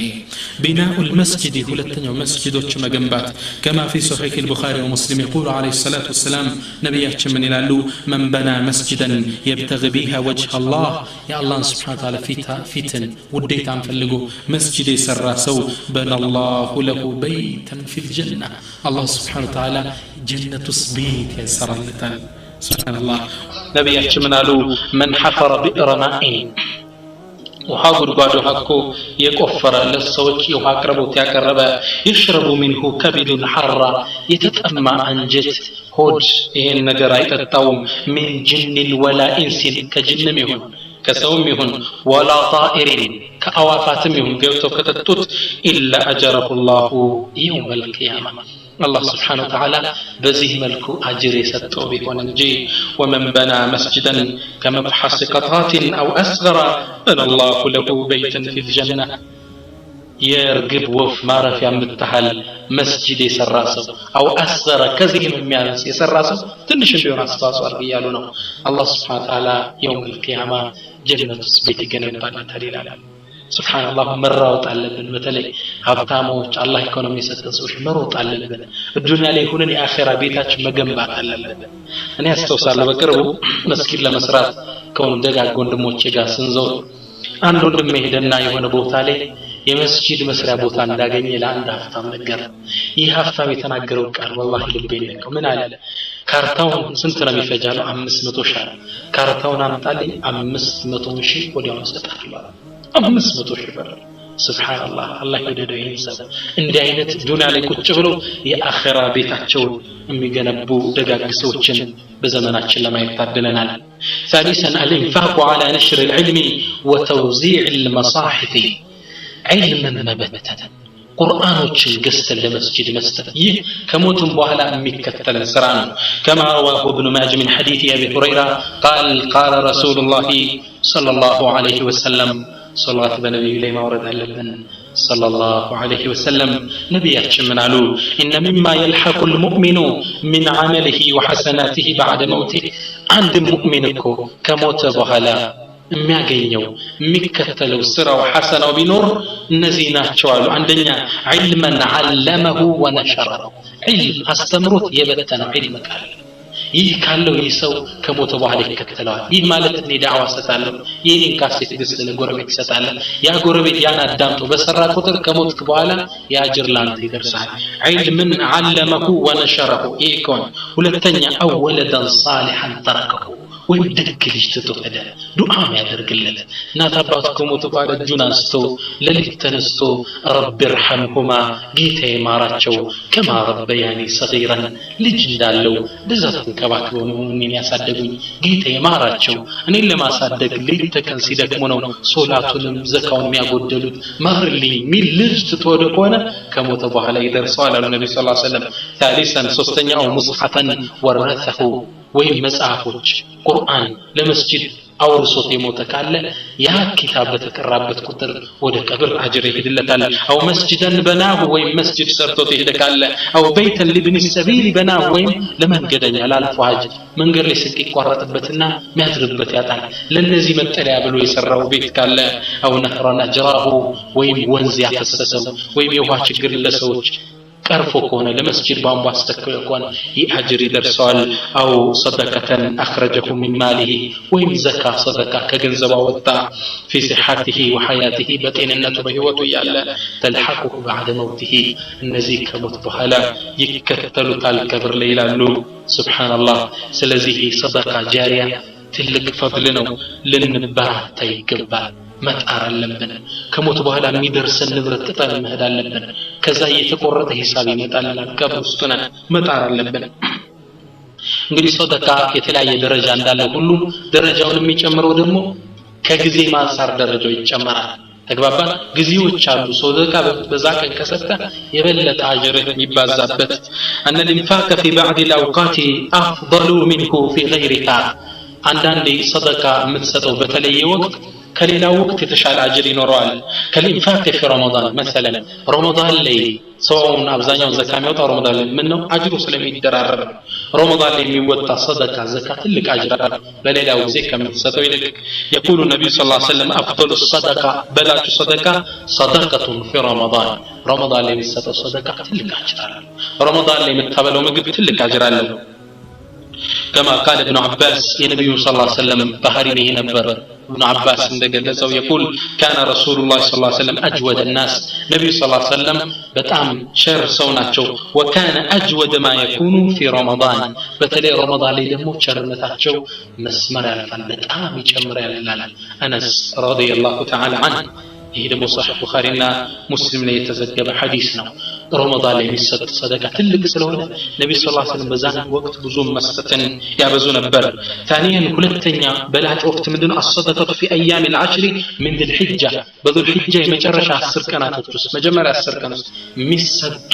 بناء المسجد ሁለተኛው መስጂዶች መገንባት كما في صحيح البخاري ومسلم يقول عليه الصلاة والسلام ነብያችን ምን ይላሉ من بنى مسجدا يبتغي بها وجه الله يا الله سبحانه وتعالى ፊትን ውዴታን ፈልጎ መስጂድ የሰራ ሰው بنى الله له بيتا في الجنة الله سبحانه وتعالى جنة بيت يسرلታል سبحان الله ነብያችን ምን አሉ من حفر بئر ماء ውሃ ጉድጓድ ሀቆ የቆፈረ ለሰዎች የውሃ አቅርቦት ያቀረበ ይሽረቡ منه كبد حر የተጠማ አንጀት ሆድ ይሄን ነገር አይጠጣውም من جن ولا انس ከጅንም ይሁን ከሰውም ይሁን ولا طائر ከአዋፋትም ይሁን ገብተው ከተጡት الا اجره الله يوم القيامه الله سبحانه وتعالى بزيه ملكو أجر يسطو بيكون نجي ومن بنى مسجدا كمبحث قطرات أو أصغر بنى الله له بيتا في الجنة يرقب وف مارف يمتحل مسجد يسراسو أو أصغر كزيه من ميانس يسراسو تنشن بيون أصفاص وارقيالونا الله سبحانه وتعالى يوم القيامة جنة سبيتي جنبان تريلا سبحان الله مروط አለብን በተለይ ሀብታሞች አላህ ኢኮኖሚ ሰጠን ሰዎች መሮጥ አለብን الدنيا ላይ ሆነን የአኺራ ቤታችን መገንባት አለብን እኔ አስተውሳለሁ በቅርቡ መስጊድ ለመስራት ከሆነ ደጋግ ወንድሞቼ ጋር ስንዞር አንድ ወንድም ሄደና የሆነ ቦታ ላይ የመስጊድ መስሪያ ቦታ እንዳገኘ ለአንድ ሀብታም ነገር ይህ ሀብታም የተናገረው ቃል والله ልቤን ነካው ምን አለ ካርታውን ስንት ነው የሚፈጃው 500 ሺህ ካርታውን አምጣልኝ 500 ሺህ ወዲያው ሰጣለሁ 500 ሺህ ብር سبحان الله الله يدده ينسب እንዲህ አይነት ዱንያ ላይ ቁጭ ብሎ የአኺራ ቤታቸውን የሚገነቡ ደጋግ ሰዎችን በዘመናችን ለማየት ታድለናል ثالثا الانفاق على نشر العلم وتوزيع المصاحف علما مبتدا ቁርአኖችን ገዝተን ለመስጂድ መስጠት ይህ ከሞቱም በኋላ የሚከተል ስራ ነው كما رواه ابن ماجه من حديث ابي هريره قال رسول الله صلى الله عليه وسلم صلوات النبي لما ورد على صلى الله عليه وسلم نبياتنا من علو ان مما يلحق المؤمن من عمله وحسناته بعد موته عند مؤمنكو كموت بحالا የሚያገኘው የሚከተለው ስራው ሐሰናው ቢኖር እነዚህ ናቸው አሉ አንደኛ علما علمه ونشره علم አስተምሮት የበተነው علم ካለ ይህ ካለው ይሰው ከሞተ በኋላ ይከተላል ይህ ማለት እኔ ዳዕዋ ሰጣለሁ ይሄን ካሴት ግስት ለጎረቤት ይሰጣል ያ ጎረቤት ያን አዳምጦ በሰራ ቁጥር ከሞትክ በኋላ ያጅር ላንተ ይደርሳል علما علمه ونشره ይኮን ሁለተኛ أولدا صالحا تركه ወይም ደግ ልጅ ትቶ ሄደ ዱዓ ያደርግለት እናት አባቱ ከሞቱ በኋላ እጁን አንስቶ ለሊት ተነስቶ ረቢ ርሐምሁማ ጌታዬ ማራቸው ከማ ረበያኒ ሰጊራን ልጅ እንዳለው እንደዛ ተንከባክበው ነው እኔን ያሳደጉኝ ጌታዬ ማራቸው እኔን ለማሳደግ ሌት ተቀን ሲደክሙ ነው ሶላቱንም ዘካውን የሚያጎደሉት ማርልኝ ሚል ልጅ ትቶ ወደ ከሆነ ከሞተ በኋላ ይደርሰዋል አሉ ነብዩ ሰለላሁ ዐለይሂ ወሰለም ثالثا ሶስተኛው ሙስሐፈን ወረሰሁ ወይም መጽሐፎች ቁርአን ለመስጂድ አውርሶት የሞተ ካለ ያ ኪታብ በተቀራበት ቁጥር ወደ ቀብር አጅር ይሄድለታል አው መስጂድን በናሁ ወይም መስጂድ ሰርቶት ይሄዳል አው በይተን ለብን السبيل በናሁ ወይም ለመንገደኛ ላልፎ ሀጅ መንገድ ላይ ስቅ ይቋረጥበትና የሚያድርበት ያጣል ለነዚህ መጠለያ ብሎ የሰራው ቤት ካለ አው ነህራን አጅራሁ ወይም ወንዝ ያፈሰሰው ወይም የውሃ ችግር ለሰዎች ቀርፎ ከሆነ ለመስጂድ ቧንቧ አስተክሎ ከሆነ ይአጅር ይደርሰዋል አው ሰደቀተን አخرجه من ماله ወይም ዘካ ሰደቃ ከገንዘቡ ወጣ في صحته وحياته በጤንነቱ በህይወቱ ያለ ተልሐቁ بعد موته እነዚህ ከሞት በኋላ ይከተሉታል ቀብር ላይ ይላሉ ሱብሃንአላህ ስለዚህ ሰደቃ ጃሪያ ትልቅ ፈድል ነው ልንበረታ ይገባል መጣር አለብን ከሞት በኋላ የሚደርሰን ንብረት ጥጠን መሄድ አለብን ከዛ እየተቆረጠ ሂሳብ ይመጣልና ቀብር ውስጥ ነን መጣር አለብን እንግዲህ ሰደቃ የተለያየ ደረጃ እንዳለው ሁሉ ደረጃውን የሚጨምረው ደግሞ ከጊዜ ማንሳር ደረጃው ይጨምራል ተግባባ ጊዜዎች አሉ ሰደቃ በዛ ቀን ከሰጠ የበለጠ አጅር የሚባዛበት ان الانفاق في بعض الاوقات افضل منه في غيرها አንዳንዴ ሰደቃ የምትሰጠው በተለየ ወቅት ከሌላ ወቅት የተሻለ አጅር ይኖረዋል ከልኢንፋቅ في رمضان مثلا رمضان ላይ ሰውን አብዛኛው ዘካ የሚወጣው ረመዳን ላይ ምን ነው አጅሩ ስለሚደራረብ ረመዳን ላይ የሚወጣ ሰደቃ ዘካ ትልቅ አጅር አለው በሌላው ጊዜ ከምትሰጠው ይልቅ يقول النبي صلى الله عليه وسلم افضل الصدقه بلاش صدقه صدقه في رمضان رمضان ላይ የሚሰጠው ሰደቃ ትልቅ አጅር አለው ረመዳን ላይ የምታበለው ምግብ ትልቅ አጅር አለው كما قال ابن عباس النبي صلى الله عليه وسلم بحرينه نبر ابن عباس እንደገለጸው يقول كان رسول الله صلى الله عليه وسلم اجود الناس نبي صلى الله عليه وسلم በጣም ቸር ሰው ናቸው وكان اجود ما يكون في رمضان በተለይ ረመዳን ላይ ደግሞ ቸርነታቸው መስመር ያልፋል በጣም ይጨምራል ይላል አነስ رضي الله تعالى عنه ይሄ ደግሞ صحيح ቡኻሪና ሙስሊም ላይ የተዘገበ ሐዲስ ነው ረመዳን ላይ የሚሰጥ ሰደቃ ትልቅ ስለሆነ ነብዩ ሰለላሁ ዐለይሂ ወሰለም በዛን ወቅት ብዙ መስጠትን ያበዙ ነበር ثانيا ሁለተኛ በላጭ ወቅት ምንድነው الصدقه في ايام العشر من ذي الحجه በذو الحجه የመጨረሻ 10 ቀናቶች ውስጥ መጀመሪያ 10 ቀን ውስጥ የሚሰጡ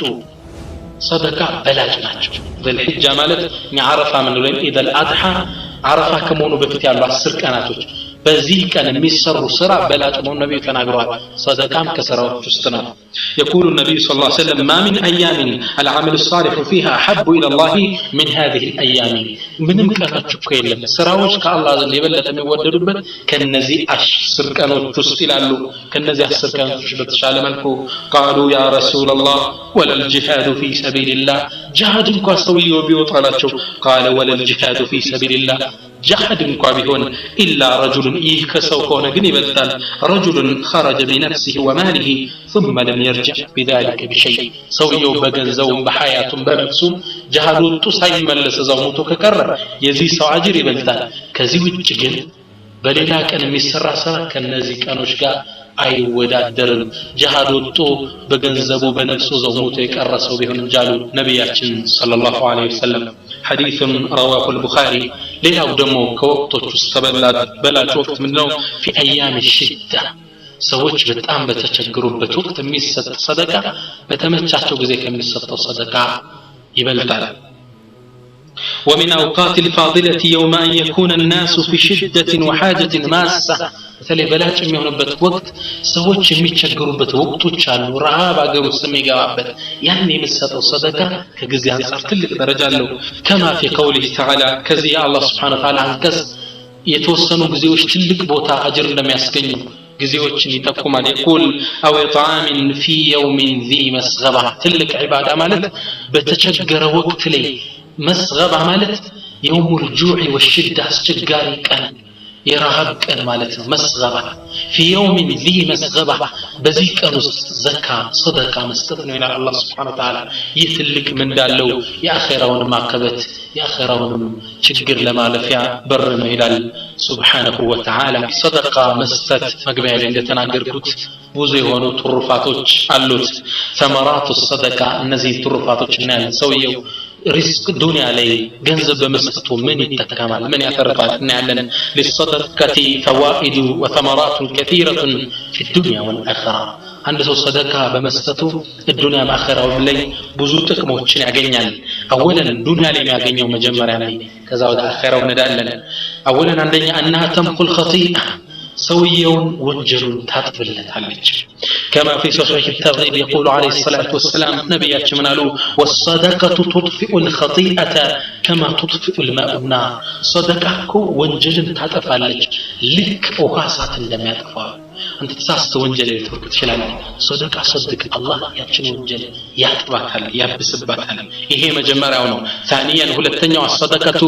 ሰደቃ በላጭ ናቸው ذي الحجه ማለት የዓረፋ ምን ነው ኢድ አልአድሃ ዓረፋ ከመሆኑ በፊት ያሉ 10 ቀናቶች በዚህ ቀን የሚሰሩ ስራ በላጭ ነው ነብዩ ተናግረዋል ሰደቃም ከሰራዎች ውስጥ ነው يقول النبي صلى الله عليه وسلم ما من ايام العمل الصالح فيها احب الى الله من هذه الايام ምንም ቀናች እኮ የለም ስራዎች ከአላህ ዘንድ የበለጠ የሚወደዱበት ከነዚህ 10 ቀኖች ውስጥ ይላሉ ከነዚህ 10 ቀኖች በተሻለ መልኩ قالوا يا رسول الله ولا الجهاد في سبيل الله جهاد እንኳን ሰውየው ቢወጣላቸው قال ولا الجهاد في سبيل الله جهاد እንኳን ቢሆን الا رجل ይህ ከሰው ከሆነ ግን ይበልጣል رجل خرج بنفسه وماله ثم لم يرجع بذلك بشيء ሰውየው በገንዘቡም በሐያቱም በነፍሱም جهاد ወጥቶ ሳይመለስ እዛው ሞቶ ከቀረ የዚህ ሰው አጅር ይበልጣል ከዚህ ውጭ ግን በሌላ ቀን የሚሰራ ስራ ከነዚህ ቀኖች ጋር አይወዳደርም جهاد ወጥቶ በገንዘቡ በነፍሱ እዛው ሞቶ የቀረ ሰው ቢሆን እንጃሉ ነብያችን ሰለላሁ ዐለይሂ ወሰለም حديث رواه البخاري ሌላው ደግሞ ከወቅቶች ውስጥ በላጭ ወቅት ምንድነው في ايام الشده ሰዎች በጣም በተቸገሩበት ወቅት የሚሰጥ ሰደቃ በተመቻቸው ጊዜ ከሚሰጠው ሰደቃ ይበልጣል ومن اوقات الفاضله يوم ان يكون الناس في شده وحاجه ماسه በተለይ በላጭ የሚሆንበት ወቅት ሰዎች የሚቸገሩበት ወቅቶች አሉ ረሃብ አገር ውስጥ የሚገባበት ያን የሚሰጠው ሰደቃ ከጊዜ አንፃር ትልቅ ደረጃ አለው كما في قوله تعالى ከዚህ አላህ Subhanahu Wa Ta'ala አንቀጽ የተወሰኑ ጊዜዎች ትልቅ ቦታ አጅር እንደሚያስገኙ ጊዜዎችን ይጠቁማል يقول او طعام في يوم ذي مسغبه ትልቅ ዒባዳ ማለት በተቸገረ ወቅት ላይ መስغبه ማለት يوم الجوع والشده አስቸጋሪ ቀን የረሃብ ቀን ማለት ነው መስገባ في يوم ذي መስገባ በዚህ ቀን ውስጥ ዘካ ሰደቃ መስጠት ነው ይላል አላህ Subhanahu Wa Ta'ala ይህ ትልቅ ምን እንዳለው የአኺራውን ማከበት የአኺራውን ችግር ለማለፊያ በር ነው ይላል Subhanahu Wa Ta'ala ሰደቃ መስጠት መግቢያ ላይ እንደተናገርኩት ብዙ የሆኑ ትሩፋቶች አሉት ثمرات الصدقه እነዚህ ትሩፋቶች እና ሰውየው ሪስክ ዱንያ ላይ ገንዘብ በመስጠቱ ምን ይተካማል ምን ያተርፋል እናያለን ለሰደቀቲ فوائد وثمرات كثيره في الدنيا والاخره አንድ ሰው ሰደቃ በመስጠቱ الدنيا والاخره ላይ ብዙ ጥቅሞችን ያገኛል አወለን ዱንያ ላይ የሚያገኘው መጀመሪያ ላይ ከዛ ወደ አኺራው እንዳለን አወለን አንደኛ انها تمحو الخطيئه سويون وجلون تطبلتالج كما في صحيح الترغيب يقول عليه الصلاة والسلام نبياتنا منالو والصدقة تطفئ الخطيئة كما تطفئ الماء النار صدقة وجلون تطفالج لك وقاسات لم يطفى أنت تساست وجل يترك تشلال صدقة صدق الله يأتشن وجل يطبعتال يبسبتال إيه مجمرة ثانيا هو الثانية الصدقة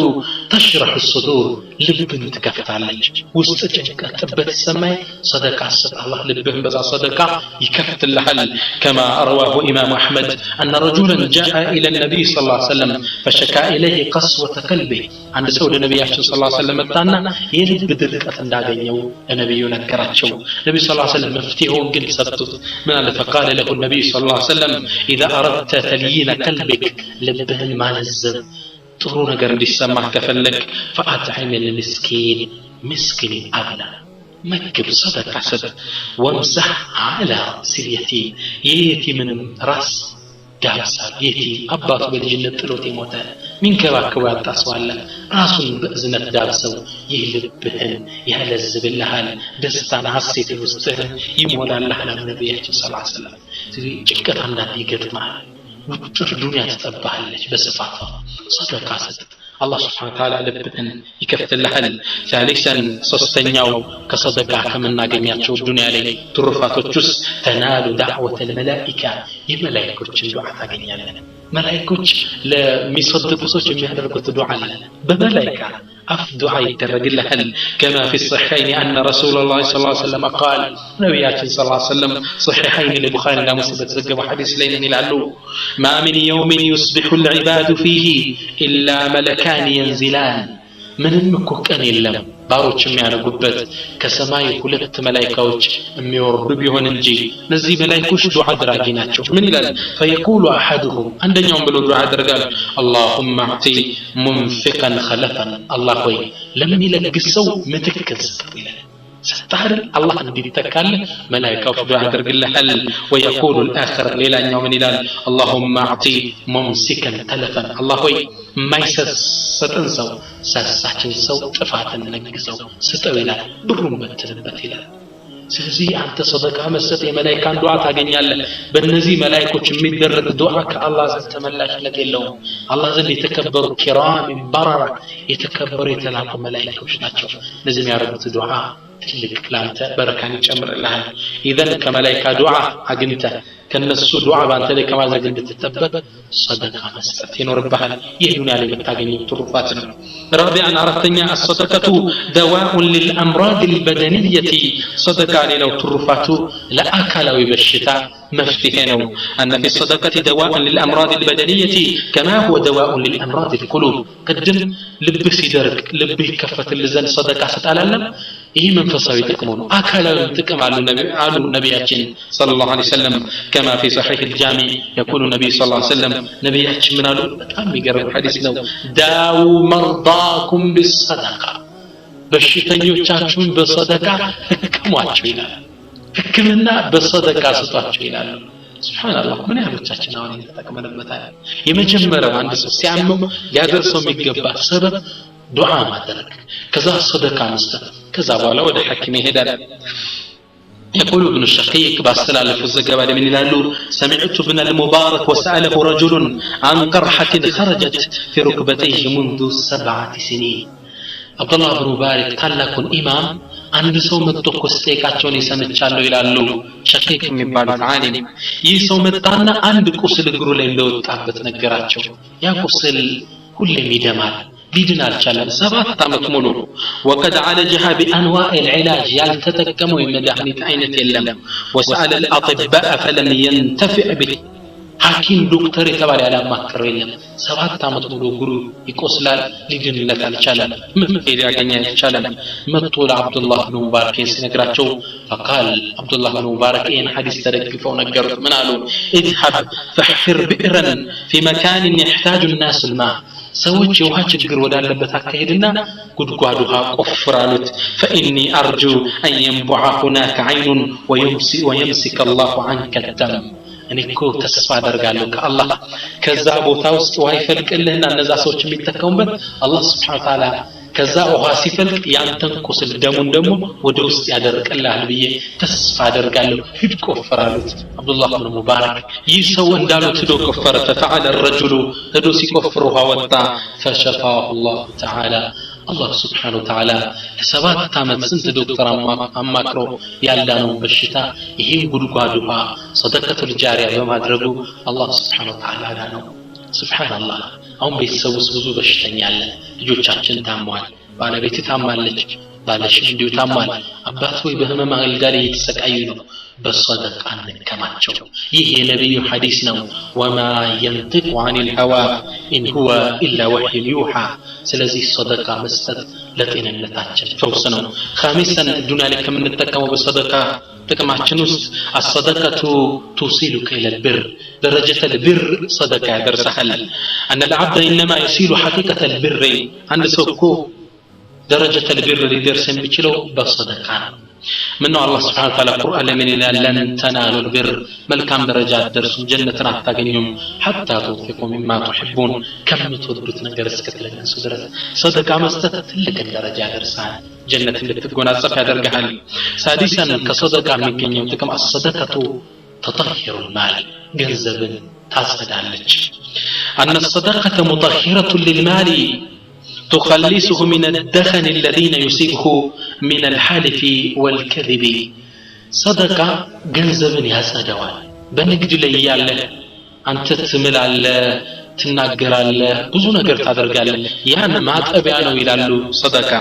تشرح الصدور لبن تكفتالج واستجنك تبت السماء صدقة صدق الله لبن بذا صدقة يكفت اللحل كما رواه إمام أحمد أن رجلا جاء إلى النبي صلى الله عليه وسلم فشكى إليه قسوة قلبه عند سؤال النبي صلى الله عليه وسلم التانا يريد بدرقة داغنيو النبي ينكراتشو النبي صلى الله عليه وسلم مفتيه قل سبتت من الله فقال له النبي صلى الله عليه وسلم إذا أردت تليين قلبك لبه ما نزل ጥሩ ነገር እንዲሰማህ ከፈለክ فأطعم المسكين مسكين أبنا مكب صدقة صدق وامسح على رأس اليتيم يتيم راس دابسال يتيم أباط بالجنة تلوتي موتا من كواكوات تسوالا راس بأزنة دابسو يهلبهن يهلز باللهال دستان عصيت الوستهن يمولا الله على النبي صلى الله عليه وسلم جكت عنا دي قد معها وتشوف الدنيا تتبع لك بصفاتها صدقة صدق الله سبحانه وتعالى لبن يكفت اللحل ثالثا سستنياو كصدقة كمن ناقميات شو الدنيا لي ترفات وتجس تنال دعوة الملائكة الملائكة دعاء تاقنيا لنا ملائكة لميصدق صوت يهدركوا دعاء لنا بملائكة أفدعاء يترق اللحل كما في الصحيحين أن رسول الله صلى الله عليه وسلم قال نبيات صلى الله عليه وسلم صحيحين لبخاري لا مسلم تزقب حديث ليلة لعلو ما من يوم يصبح العباد فيه إلا ملكان ينزلان من المكوكان يلم باروች የሚያደርጉበት ከሰማይ ሁለት መላእክቶች የሚወርዱ ቢሆን እንጂ እነዚህ መላእክቶች ዱዓ አድራጊ ናቸው ምን ይላል فيقول احدهم አንደኛው ብሎ ዱዓ ያደርጋል اللهم اعطي منفقا خلفا الله ሆይ ለሚለግሰው ምትክል ስጠው ይላል ستار الله እንዲተካል መላእክቶች ዱዓ ያደርግልሃል ويقول الاخر ሌላኛው ምን ይላል اللهم اعطي ممسكا تلفا الله ሆይ ማይሰሰጥን ሰው ሳሳችን ሰው ጥፋትን ነግሰው ስጠው ይላል ብሩን በትልበት ይላል ስለዚህ አንተ ሰደቃ መስጠት የመላእክታን ዱዓ ታገኛለህ በእነዚህ መላእክቶች የሚደረግ ዱዓ ከአላህ ዘንድ ተመላሽነት የለውም አላህ ዘንድ የተከበሩ ኪራም በረራ የተከበሩ የተላኩ መላእክቶች ናቸው እነዚህ የሚያደርጉት ዱዓ ትልቅ ላንተ በረካን ይጨምርልሃል ኢዘን ከመላእክታ ዱዓ አግኝተ ከነሱ ዱዓ ባንተ ላይ ከማድረግ እንድትጠበቅ ሰደቃ መስጠት ይኖርብሃል ይህ ዱንያ ላይ የምታገኘው ትሩፋት ነው رابعا አራተኛ الصدقه دواء للامراض البدنيه صدقه ሌላው ትሩፋቱ ለአካላዊ በሽታ መፍትሄ ነው ان في الصدقه دواء للامراض البدنيه كما هو دواء للامراض القلوب قدم ልብህ ሲደርቅ ልብህ ይከፈትል ዘንድ ሰደቃ ሰጣላለም ይህ መንፈሳዊ ጥቅሙ ነው አካላዊ ጥቅም አሉ ነብያችን ሰለላሁ ዐለይሂ ወሰለም كما في صحيح الجامع يقول النبي صلى الله عليه وسلم نبياتنا من قالوا በጣም የሚገርም ሐዲስ ነው ዳው መርዳኩም بالصدقه በሽተኞቻችሁን በሰደቃ ህክሟቸው ይላል ህክምና በሰደቃ ስጧቸው ይላል ሱብሃንአላህ ምን ያህሎቻችን አሁን ተጠቅመንበታል የመጀመሪያው አንድ ሰው ሲያመው ሊያደርሰው የሚገባ ሰበብ ዱዓ ማድረግ ከዛ ሰደቃ መስጠት ከዛ በኋላ ወደ ሐኪም ይሄዳል يقول ابن الشقيق باستلالف الزجبة من يلالو سمعت ابن المبارك وسأله رجل عن قرحة خرجت في ركبتيه منذ 7 سنين عبد الله بن مبارك قال لكم إمام አንድ ሰው መጥቶ ኮስቴካቸውን ይሰምቻለሁ ይላሉ ሸቂቅ የሚባሉት ዓሊም ይህ ሰው መጣና አንድ ቁስል እግሩ ላይ እንደወጣበት ነገራቸው ያ ቁስል ሁሌም ይደማል ሊድን አልቻለም 7 ዓመት ሙሉ وقد عالجها بانواع العلاج ያልተጠቀመው የመድኃኒት አይነት የለም وسأل الاطباء فلم ينتفع به ሐኪም ዶክተር የተባለ ያላማከረው የለም 7 ዓመት ሙሉ እግሩ ይቆስላል ሊድንለት አልቻለም መፍትሄ ሊያገኝ አልቻለም መጥቶ ለአብዱላህ ብን ሙባረክ ሲነግራቸው فقال አብዱላህ ብን ሙባረክ ይህን ሐዲስ ተደግፈው ነገሩት ምን አሉ اذهب فحفر بئرا في مكان يحتاج الناس الماء ሰዎች የውሃ ችግር ወዳለበት አካሄድና ጉድጓድ ውሃ ቆፍራሉት فإني أرجو أن ينبع هناك عين ويمسك الله عنك الدم እኔኮ ተስፋ አደርጋለሁ ከአላህ ከዛ ቦታ ውስጥ ውሃ ይፈልቅልህና እነዛ ሰዎች የሚተከሙበት አላህ Subhanahu Wa Ta'ala ከዛ ውሃ ሲፈልቅ ያንተን ቁስል ደሙን ደግሞ ወደ ውስጥ ያደርቅልሃል ብዬ ተስፋ አደርጋለሁ ሂድ ቆፍራሉት አብዱላህ ብን ሙባረክ ይህ ሰው እንዳሉት ሄዶ ቆፈረ ففعل الرجل ሄዶ ሲቆፍር ውሃ ወጣ فشفاه الله تعالى الله سبحانه وتعالى 7 ዓመት ስንት ዶክተር አማክሮ ያላነው በሽታ ይሄን ጉድጓድ ውሃ ሰደቀቱል ጃሪያ በማድረጉ الله سبحانه وتعالى ነው ሱብሃንአላህ አሁን ቤተሰቡስ ብዙ በሽተኛ አለ ልጆቻችን ታሟል ባለቤት ታማለች ባለሽም እንዲሁ ታሟል አባት ወይ በህመም አልጋ ላይ የተሰቃዩ ነው በሰደቃ እንከማቸው ይህ የነብዩ ሐዲስ ነው وما ينطق عن الهوى ان هو الا وحي يوحى ስለዚህ ሰደቃ መስጠት ለጤንነታችን ፈውስ ነው خامسا ዱንያ ላይ ከምንጠቀመው በሰደቃ ጥቅማችን ውስጥ الصدقه توصلك الى البر درجه البر صدقه يدرسها ان العبد انما يصل حقيقه البر عند سوكو درجه البر لدرس የሚችለው በሰደቃ من الله سبحانه وتعالى القرآن من لن تنالوا البر ملكام درجات درسوا جنة راحتاقنيهم حتى تنفقوا مما تحبون كم تودبت نجر اسكتلك سدرت صدقة مستت لك الدرجات درسان جنة اللي تقول الصفحة درجها سادسا كصدقة من كن يوتكم الصدقة تطهر المال جنزب تاسد عليك أن الصدقة مطهرة للمال تخلصه من الدخن الذين يصيبه من الحلف والكذب صدقة جنزب يسدوان بنجد لي ياله أنت تمل على ትናገራለህ ብዙ ነገር ታደርጋለህ ያን ማጠቢያ ነው ይላሉ ሰደቃ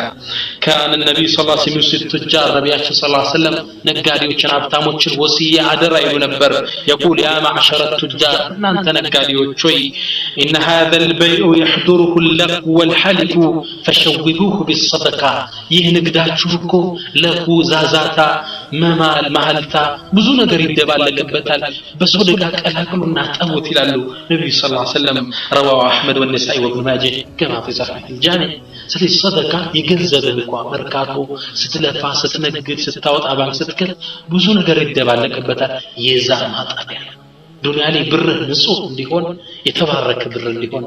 كان النبي صلى الله عليه وسلم تجار ነብያችን صلى الله عليه وسلم ነጋዴዎችን ሀብታሞችን ወሲያ አደራ ይሉ ነበር يقول يا معشر التجار እናንተ ነጋዴዎች ሆይ ان هذا البيع يحضره اللغو والحلف فشوبوه بالصدقه ይህ ንግዳችሁ እኮ ለሁ ዛዛታ መማል ማህልታ ብዙ ነገር ይደባለቅበታል በሰደቃ ቀላቅሉና ጠውት ይላሉ ነብዩ صلى الله عليه وسلم رواه احمد والنسائي وابن ماجه كما في صحيح الجامع ስለዚህ ሰደቃ ይገንዘብህ እንኳን መርካቶ ስትለፋ ስትነግድ ስታወጣ ባንክ ስትከል ብዙ ነገር ይደባለቅበታል የዛ ማጣቢያ ዱንያ ላይ ብር ንጹህ እንዲሆን የተባረከ ብር እንዲሆን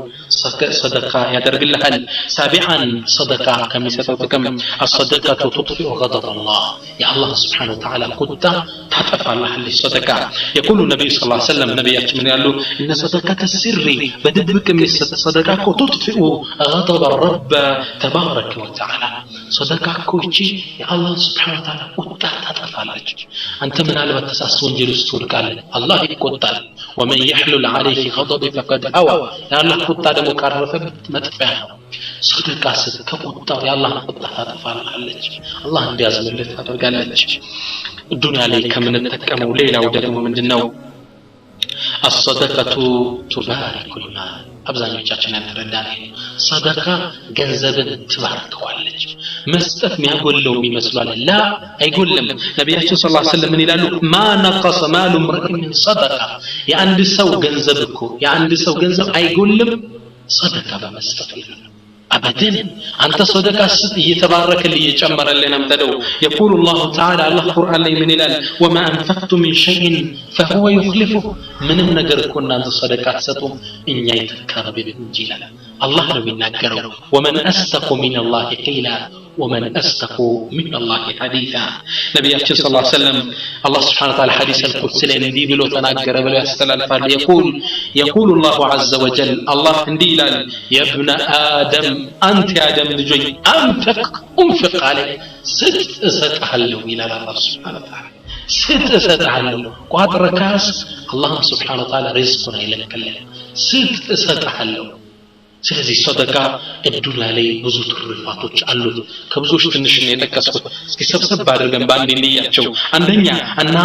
ሰደቃ ያደርግልሃል ሳቢዓን ሰደቃ ከሚሰጠው ጥቅም الصدقه تطفئ غضب الله يا الله سبحانه وتعالى ቁጣ ታጠፋለህ ሰደቃ يقول النبي صلى الله عليه وسلم ነብያችን ምን ያሉ ان صدقه السر በድብቅ የሚሰጥ ሰደቃ تطفئ غضب الرب تبارك وتعالى ሰደቃ ኮቺ يا الله سبحانه وتعالى ቁጣ ታጠፋለች አንተ ምን አልባት ተሳስ ወንጀል ውስጥ ትወድቃለህ አላህ ይቆጣል ومن يحلل عليه غضب فقد هوى يا الله ቁጣ ደግሞ ካረፈበት መጥፊያ ነው ሰደቃ ስትከቁጣው يا الله ቁጣ ታጠፋለች አላህ እንዲያዝምልህ ታደርጋለች ዱንያ ላይ ከምንጠቀመው ሌላው ደግሞ ምንድነው الصدقه تبارك المال አብዛኞቻችን ያተረዳን ሰደቃ ገንዘብን ትባርከዋለች መስጠት የሚያጎለው ይመስላል ላ አይጎልም ነብያችን ሰለላሁ ዐለይሂ ወሰለም ይላሉ ما نقص مال امرئ من صدقه የአንድ ሰው ገንዘብ እኮ የአንድ ሰው ገንዘብ አይጎልም ሰደቃ በመስጠት ይላሉ ابدا انت صدقه يتبارك اللي يجمر لنا متدو يقول الله تعالى الله القران لي من الال وما انفقتم من شيء فهو يخلفه من ነገር እኮ እናንተ ሰደቃ ተሰጡም እኛ ይተካረብ እንጂላ الله ነው የሚናገረው ومن أصدق من الله قيلا ومن أصدق من الله حديثا نبينا صلى الله عليه وسلم الله سبحانه وتعالى حديث القدسي الذي بلو تناجر بلو يستلف يقول الله عز وجل الله انديلا يا ابن آدم أنت يا آدم لجوي أنفق عليك ستحلو إلى الله سبحانه وتعالى ستحلو قادر كاس الله سبحانه وتعالى رزقنا إلى الكلام ستحلو ስለዚህ ሰደቃ الدنيا ላይ ብዙ ትሩፋቶች አሉት ከብዙዎች ትንሽ ነው የጠቀስኩት እስኪ ሰብሰብ አድርገን ባንዴ እንያቸው አንደኛ እና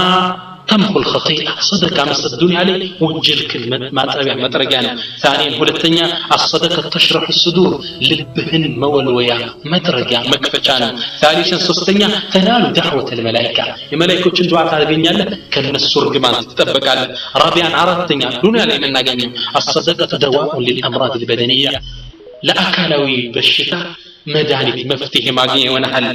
تمحو الخطيئة صدقة مسد الدنيا عليه وجل كلمة ما ترجع مترجعنا ثانيا هلتنيا الصدقة تشرح الصدور لبهن مولويا مترجع مكفتشانا ثالثا سستنيا تنال دعوة الملائكة الملائكة تدعى على الدنيا كان السرق ما تتبقى رابعا عرفتنيا دنيا لي من نجني الصدقة دواء للأمراض البدنية لا أكلوي بالشتاء مداني مفتيه ماغي ونحل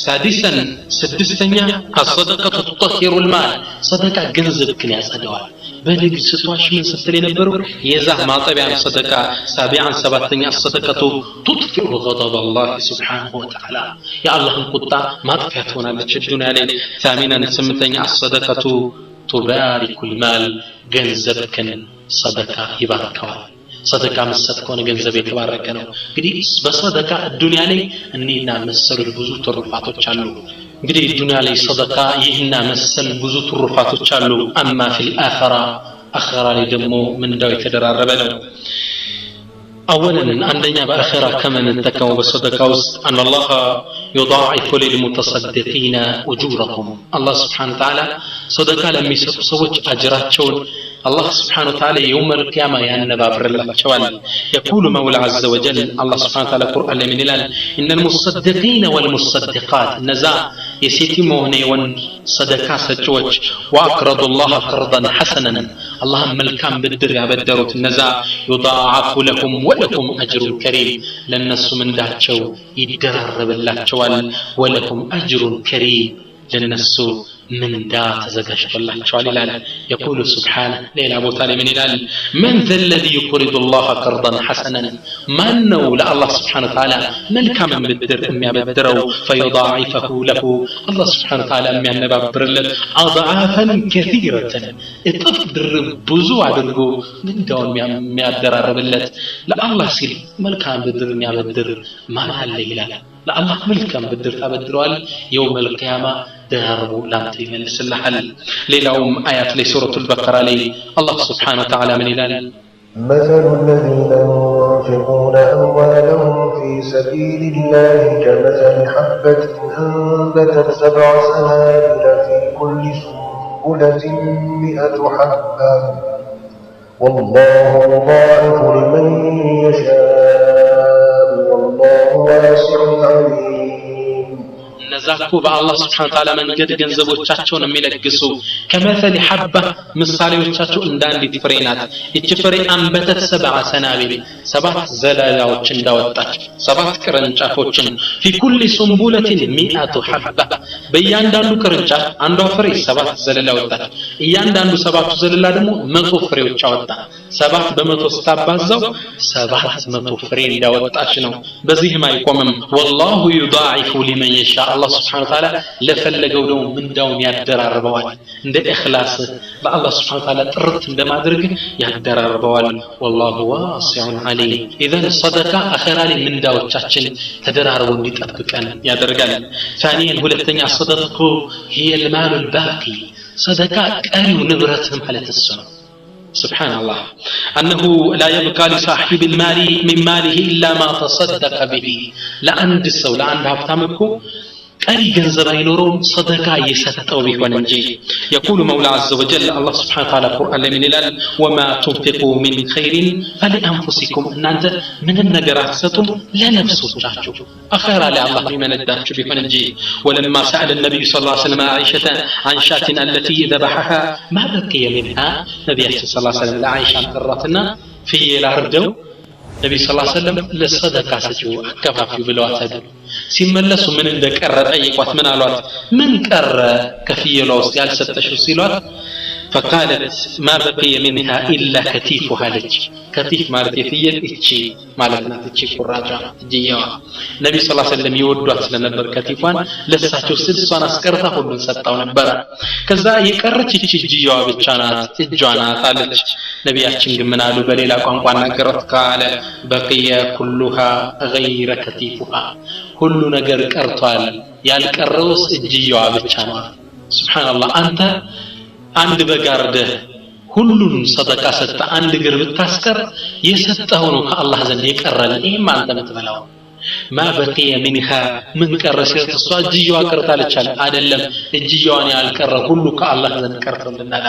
سادسا سدستنيا الصدقة تطهر المال صدقة جنزبك يا صدوال بلغ ستواش من ستري نبرو يزاه ما طبعا صدقة سابعا سبعتنيا الصدقة تطفئ غضب الله سبحانه وتعالى يا الله القطة ما تفاتونا لتشدنا عليه ثامنا سمتنيا الصدقة تبارك المال جنزبك صدقة يباركوال صدقة مسد كون ገንዘብ የተባረከ ነው እንግዲህ በሰደቃ الدنيا ላይ እኒና መሰል ብዙ ትሩፋቶች አሉ እንግዲህ الدنيا ላይ ሰደቃ ይህና መሰል ብዙ ትሩፋቶች አሉ اما في الاخره اخره ላይ ደግሞ ምንዳው የተደራረበ ነው اولا عندنا باخره كما نتكلم بالصدقه ان الله يضاعف للمتصدقين اجورهم الله سبحانه وتعالى صدقه لما يسطوا سوچ اجراچون الله سبحانه وتعالى يوم القيامة ينبابر الله شوال يقول مولى عز وجل الله سبحانه وتعالى القرآن من الآن إن المصدقين والمصدقات نزاع يسيتمون صدقاء سجوج وأقرضوا الله قرضا حسنا اللهم الكام بالدر يبدروا النزاع يضاعف لكم ولكم أجر كريم لنس من داتشو يدرب الله شوال ولكم أجر كريم لنسو من دات زكاة الله شوالي يقول سبحانه ليلى أبو طالب من الآن من ذا الذي يقرض الله قرضا حسنا من نو الله سبحانه وتعالى من كم بدر أمي بدره فيضاعفه له الله سبحانه وتعالى أمي نبابر له أضعافا كثيرة اتفدر بزوع درجو من دون أمي أدرار بلت لا الله سيل من كم بدر أمي بدر ما الليلة لا الله ملكم بدر تبدروا يوم القيامة داربوا لا تيملس الحل ليلهم آيات لسورة البقرة لي الله سبحانه وتعالى من إلال مثل الذين ينفقون أموالهم في سبيل الله كمثل حبة أنبتت 7 سنابل في كل سنبلة 100 حبة والله يضاعف لمن يشاء والله واسع عليم نزاكو بالله سبحانه وتعالى من قد ገንዘቦቻቸውን የሚለግሱ كمثل حبة ምሳሌዎቻቸው እንዳንዲት ፍሬ ናት እቺ ፍሬ አንበተት 7 ሰናቢል 7 ዘለላዎች እንዳወጣች 7 ቅርንጫፎችን في كل سنبلة 100 حبة በእያንዳንዱ ቅርንጫፍ አንዷ ፍሬ 7 ዘለላ ወጣች እያንዳንዱ 7 ዘለላ ደግሞ 100 ፍሬዎች አወጣ 7 በ100 ስታባዛው 700 ፍሬ እንዳወጣች ነው በዚህም አይቆምም والله يضاعف لمن يشاء الله سبحانه وتعالى ለፈለገው ደግሞ ምንዳውን ያደራርበዋል እንደ ኢኽላስ በአላህ سبحانه وتعالى ጥርት እንደማድረግ ያደራርበዋል والله واسع عليم اذا الصدقه اخرى ምንዳዎቻችን ተደራርበው እንዲጠብቀን ያደርጋል ثانيا ሁለተኛ الصدقه هي المال الباقي صدقه ቀሪው ንብረት ማለት እሱ ነው سبحان الله أنه لا يبقى لصاحب المال من ماله إلا ما تصدق به لا عند السو لا عند هبتامكو قري ገንዘብ አይኖርም صدقه يسطው ቢሆን እንጂ يقول مولى عز وجل الله سبحانه وتعالى القرآن من الآن وما تنفقوا من خير فلأنفسكم እናንተ ምንም ነገር አትሰጡም ለነፍሶቻችሁ አኺራ ላይ አላህ ይመነዳችሁ ቢሆን እንጂ ولما سأل النبي صلى الله عليه وسلم عائشة عن شاة التي ذبحها ما بقي منها نبي صلى الله عليه وسلم لعائشة قرتنا في الأردو نبي صلى الله عليه وسلم للصدقة سجو أكفافي بالواتد ሲመለሱ ምን እንደቀረ ጠይቋት ምን አሏት ምን ቀረ ከፍየሏ ውስጥ ያልሰጠሽው ሲሏት فقالت ما بقي منها إلا كتيفها لك كتيف مالت يفيل إتشي مالتنا تتشي قراجة جيوا النبي صلى الله عليه وسلم يودوات لنبر كتيفان لساتو سدسوان اسكرتها كلن ستاو نبرا كذا يكرت إتشي جيوا بچانات تجوانات عليك نبي أتشنج منالو بليلا قانقوانا قرت قال بقي كلها غير كتيفها كل نجر كرتوال يالكروس جيوا بچانات سبحان الله أنت عند بقارده ሁሉን ሰደቃ ሰጣ አንድ ግር ብታስቀር የሰጠው ነው ከአላህ ዘንድ የቀረለ ይሄም አንተ ምትበላው ما بقي منها من كرسيت الصاجيوا قرطالچ አይደለም እጅያዋን ያልቀረ ሁሉ ከአላህ ዘንድ ቀርቶልናል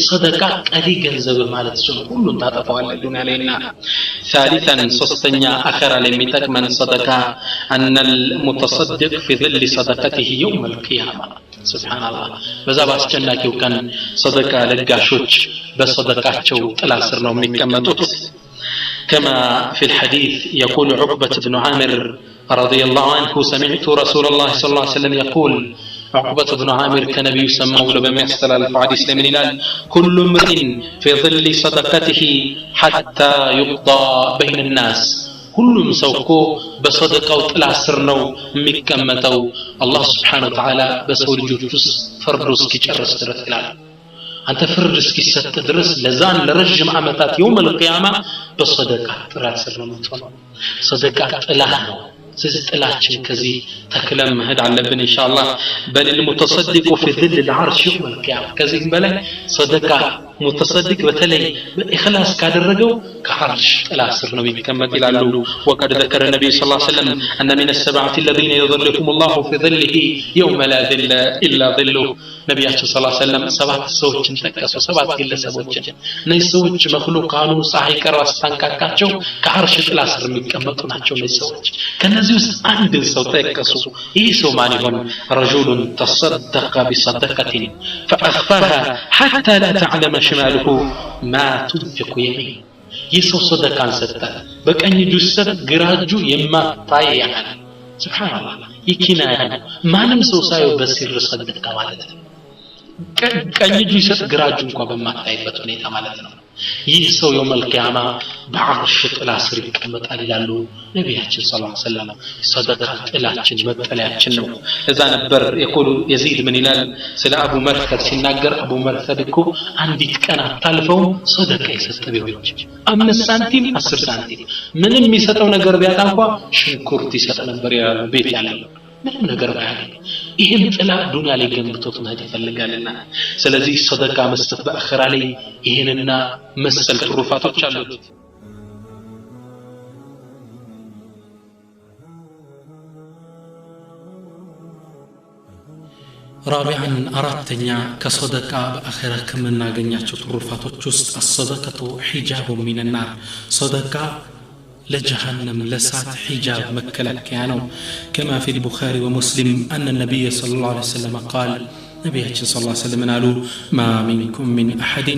ሰደቃ ቀዲ ገንዘብ ማለት ነው ሁሉን ታጠፋዋል ዱንያ ላይና ثالثا ሶስተኛ አኸራ ላይ የሚጠቅመን ሰደቃ ان المتصدق في ظل صدقته يوم القيامه سبحان الله በዛ ባስጨናቂው ቀን ሰደቃ ለጋሾች በሰደቃቸው ጥላ ስር ነው የሚቀመጡት كما في الحديث يقول عقبة بن عامر رضي الله عنه سمعت رسول الله صلى الله عليه وسلم يقول عقبة بن عامر كنبي يسمى لما يستل الحديث من الهلال كل امرئ في ظل صدقته حتى يقضى بين الناس كل مسوكو بصدقه طلع سر ነው የሚቀመጠው الله سبحانه وتعالى በሰው ልጆች ፍርዱስ kiጨርስ ድረስ ይላል አንተ ፍርድ እስኪሰጥ ድረስ ለዛን ለረጅም አመታት يوم القيامه በሰደቃ ጥራት ስር ነው የምትሆነው ሰደቃ ጥላ ነው ስለዚህ ጥላችን ከዚህ ተክለም መሄድ አለብን ኢንሻአላህ በል المتصدق في ظل العرش يوم القيامه ከዚህ በላይ ሰደቃ متصدق በተለይ በእخلاص ካደረገው ከعرش ጥላ ስር ነው የሚቀመጥ ይላሉ وقد ذكر النبي صلى الله عليه وسلم ان من السبعه الذين يظلهم الله في ظله يوم لا ظل الا ظله ነብያችን ሰለላሁ ዐለይሂ ወሰለም ሰባት ሰዎችን ተቀሰ ሰባት ግለሰቦችን እነዚህ ሰዎች መخلوቃኑ ፀሐይ ቀራስ ታንካካቸው ከአርሽ ጥላ ስር የሚቀመጡ ናቸው እነዚህ ሰዎች ከነዚህ ውስጥ አንድ ሰው ተቀሰ ይህ ሰው ማን ይሆን رجل تصدق بصدقه فاخفاها حتى لا تعلم شماله ما تنفق يمينه يسو صدقان ሰጠ በቀኝ እጁ ሰጥ ግራጁ የማታይ ያህል سبحان الله ይኪናያ ማንም ሰው ሳይው በስር ሰደቀ ማለት ነው ቀኝ እጁ ይሰጥ ግራጁ እንኳን በማታይበት ሁኔታ ማለት ነው ይህ ሰው يوم القيامه በአርሽ ጥላ ስር ይቀመጣል ይላሉ ነብያችን ሰለላሁ ዐለይሂ ወሰለም ሰደቃ ጥላችን መጠለያችን ነው እዛ ነበር يقول يزيد من ይላል ስለ አቡ መርተብ ሲናገር አቡ መርተብ እኮ አንዲት ቀን አታልፈው ሰደቃ ይሰጥ ቢሆን 5 ሳንቲም 10 ሳንቲም ምንም የሚሰጠው ነገር ቢያጣ እንኳን ሽንኩርት ይሰጥ ነበር ያለው ቤት ያለው ምንም ነገር ባያገኝ ይሄን ጥላ ዱንያ ላይ ገንብቶት ማለት ይፈልጋልና ስለዚህ ሰደቃ መስጠት በአኺራ ላይ ይሄንና መሰል ትሩፋቶች አሉት رابعا أرادتني كصدقة بأخرة كمن ناقنياتو ترفاتو جست الصدقة حجاب من النار صدقة لجهنم لسات حجاب مكلك يعني كما في البخاري ومسلم أن النبي صلى الله عليه وسلم قال نبي صلى الله عليه وسلم قالوا ما منكم من أحد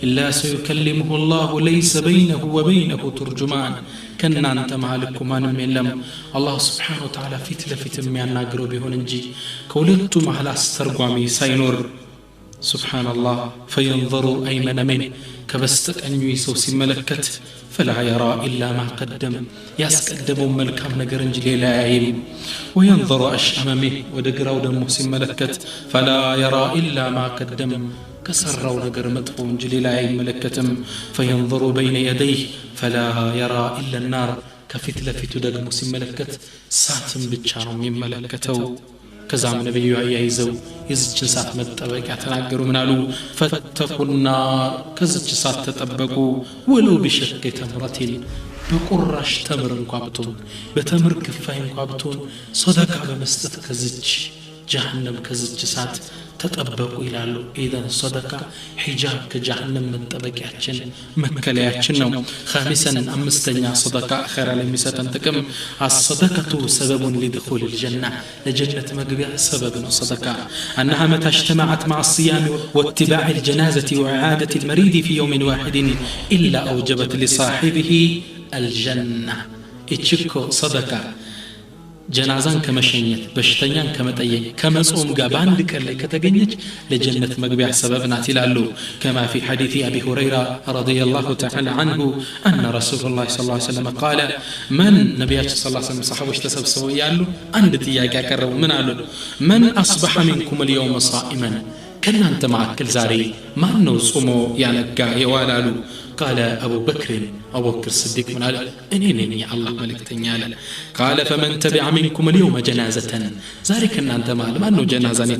إلا سيكلمه الله ليس بينه وبينه ترجمان كنا أنت معلكم أنا من لم الله سبحانه وتعالى فتلة ميانا قربي هننجي كولدت محل أسترقوامي سينور سبحان الله فينظروا أيمن منه كبستك أن يسوسي ملكت فلا يرى إلا ما قدم يسقدم ملكام نجرنج لا يعيم وينظر أشأممه ودقروا دمه سملكت فلا يرى إلا ما قدم كسروا نجر مدفون جليل عين ملكتم فينظر بين يديه فلا يرى إلا النار كفتلة في تدقم سملكت ساتم بتشارم من ملكته كزام نبي يعيزو يزج سات متطبق تناغروا منالو فتقوا النار كزج سات تطبقوا ولو بشق تمرة بقراش تمر انقابتون بتمر كفاي انقابتون صدقه بمسطت كزج جهنم كزج سات تطبقوا ይላሉ اذا صدقه حجاب كجهنم መጠበቂያችን መከለያችን ነው خامسا አምስተኛ صدقه اخر ለሚሰጠን ጥቅም الصدقه سبب لدخول الجنه لجنه مغبيا سبب ነው صدقه انها متى اجتمعت مع الصيام واتباع الجنازه واعاده المريض في يوم واحد الا اوجبت لصاحبه الجنه እችኮ صدقه جنازان كمشينيت بشتيان كمتيين كمصوم غا باند ቀን ላይ ከተገኘች ለጀነት መግቢያ ሰበብ ናት ይላሉ كما في حديث ابي هريره رضي الله تعالى عنه ان رسول الله صلى الله عليه وسلم قال من نبيات صلى الله عليه وسلم صحابه ተሰብስበው ያሉ አንድ ጥያቄ ያቀረቡ ምን አሉ من اصبح منكم اليوم صائما ከናንተ መካከል ዛሬ ማን ነው ጾሞ ያነጋ የዋላሉ قال أبو بكر الصديق من قال إني الله ملكتني على قال فمن تبع منكم اليوم جنازة ذلك أن أنت مال ما أنه جنازة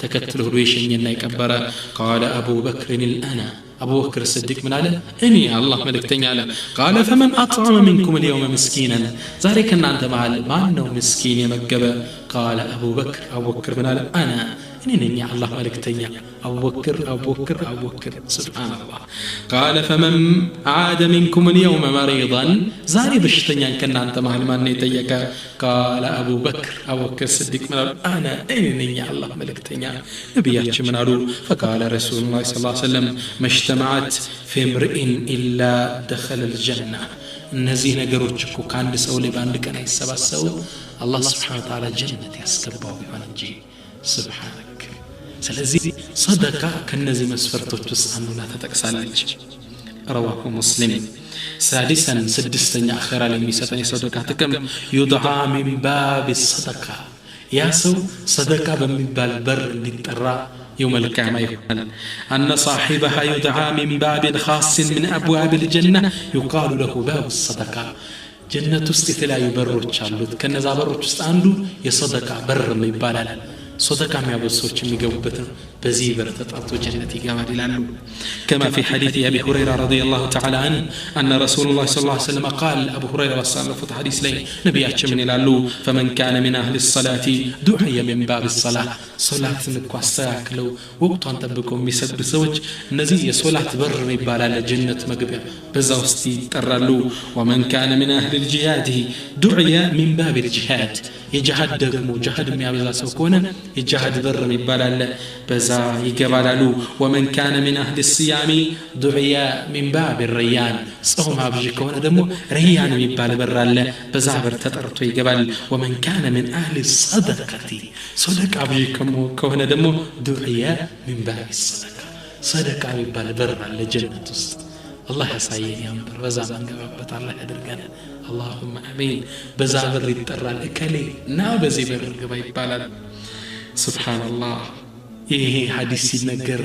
تكتله رويشين ينكبر قال أبو بكر الأنا أبو بكر الصديق من قال إني الله ملكتني على قال فمن أطعم منكم اليوم مسكينا ذلك أن أنت مال ما أنه مسكين يمكب قال أبو بكر من قال أنا إني الله ملكتني أبو بكر سبحان الله قال فمن عاد منكم اليوم مريضا زاري بشتنيا كنا أنت مهل ما نيتيك قال أبو بكر الصديق من أنا إني الله ملكتني نبياتش من فقال رسول الله صلى الله عليه وسلم ما اجتمعت في امرئ إلا دخل الجنة እነዚህ ነገሮች እኮ ከአንድ ሰው ላይ በአንድ ቀን አይሰባሰቡ አላህ Subhanahu Wa Ta'ala ጀነት ያስገባው ቢሆን እንጂ سبحانك ስለዚህ ሰደቃ ከነዚህ መስፈርቶች ውስጥ አንዱና ተጠቅሳለች رواه مسلم سادسا سدستኛ አኺራ ላይ የሚሰጠኝ ሰደቃ ጥቅም يدعى من باب الصدقه ያ ሰው ሰደቃ በሚባል በር እንዲጠራ يوم القيامة يقول أن صاحبها يدعى من باب خاص من أبواب الجنة يقال له باب الصدقة جنة استثلاء بروج شالوت كنزا بروج استعندو يصدقة بر من بالال صدقة ما يبصوش ميقوبتن بزيبر تطرطو جنتي قامل لعنو كما في حديث أبي هريرة رضي الله تعالى عنه أن رسول الله صلى الله عليه وسلم قال أبو هريرة وصلى في حديث لي نبي أتشمني لالو فمن كان من أهل الصلاة دعي من باب الصلاة صلاة نكواستاك لو وقتان تبكم يسد سوج نزي صلاة بر مبالا لجنة مقبع بزاوستي ترالو ومن كان من أهل الجهاد دعي من باب الجهاد يجهد دقمو جهد ميابزا سوكونا يجهد بر مبالا بزا يقبالالو ومن كان من أهل الصيام دعي من باب الريان صوم عبجي كونا دمو ريان مبالا برالة بزا برتطرطو يقبال ومن كان من أهل الصدقة صدق عبجي كونا دمو دعي من باب الصدقة صدق مبالا برالة جنة الله يسعيني أمبر بزا من قبابت الله يدرقنا اللهم أمين بزا بريترال إكالي نا بزي برقبا يبالا سبحان الله ይሄ ሐዲስ ሲነገር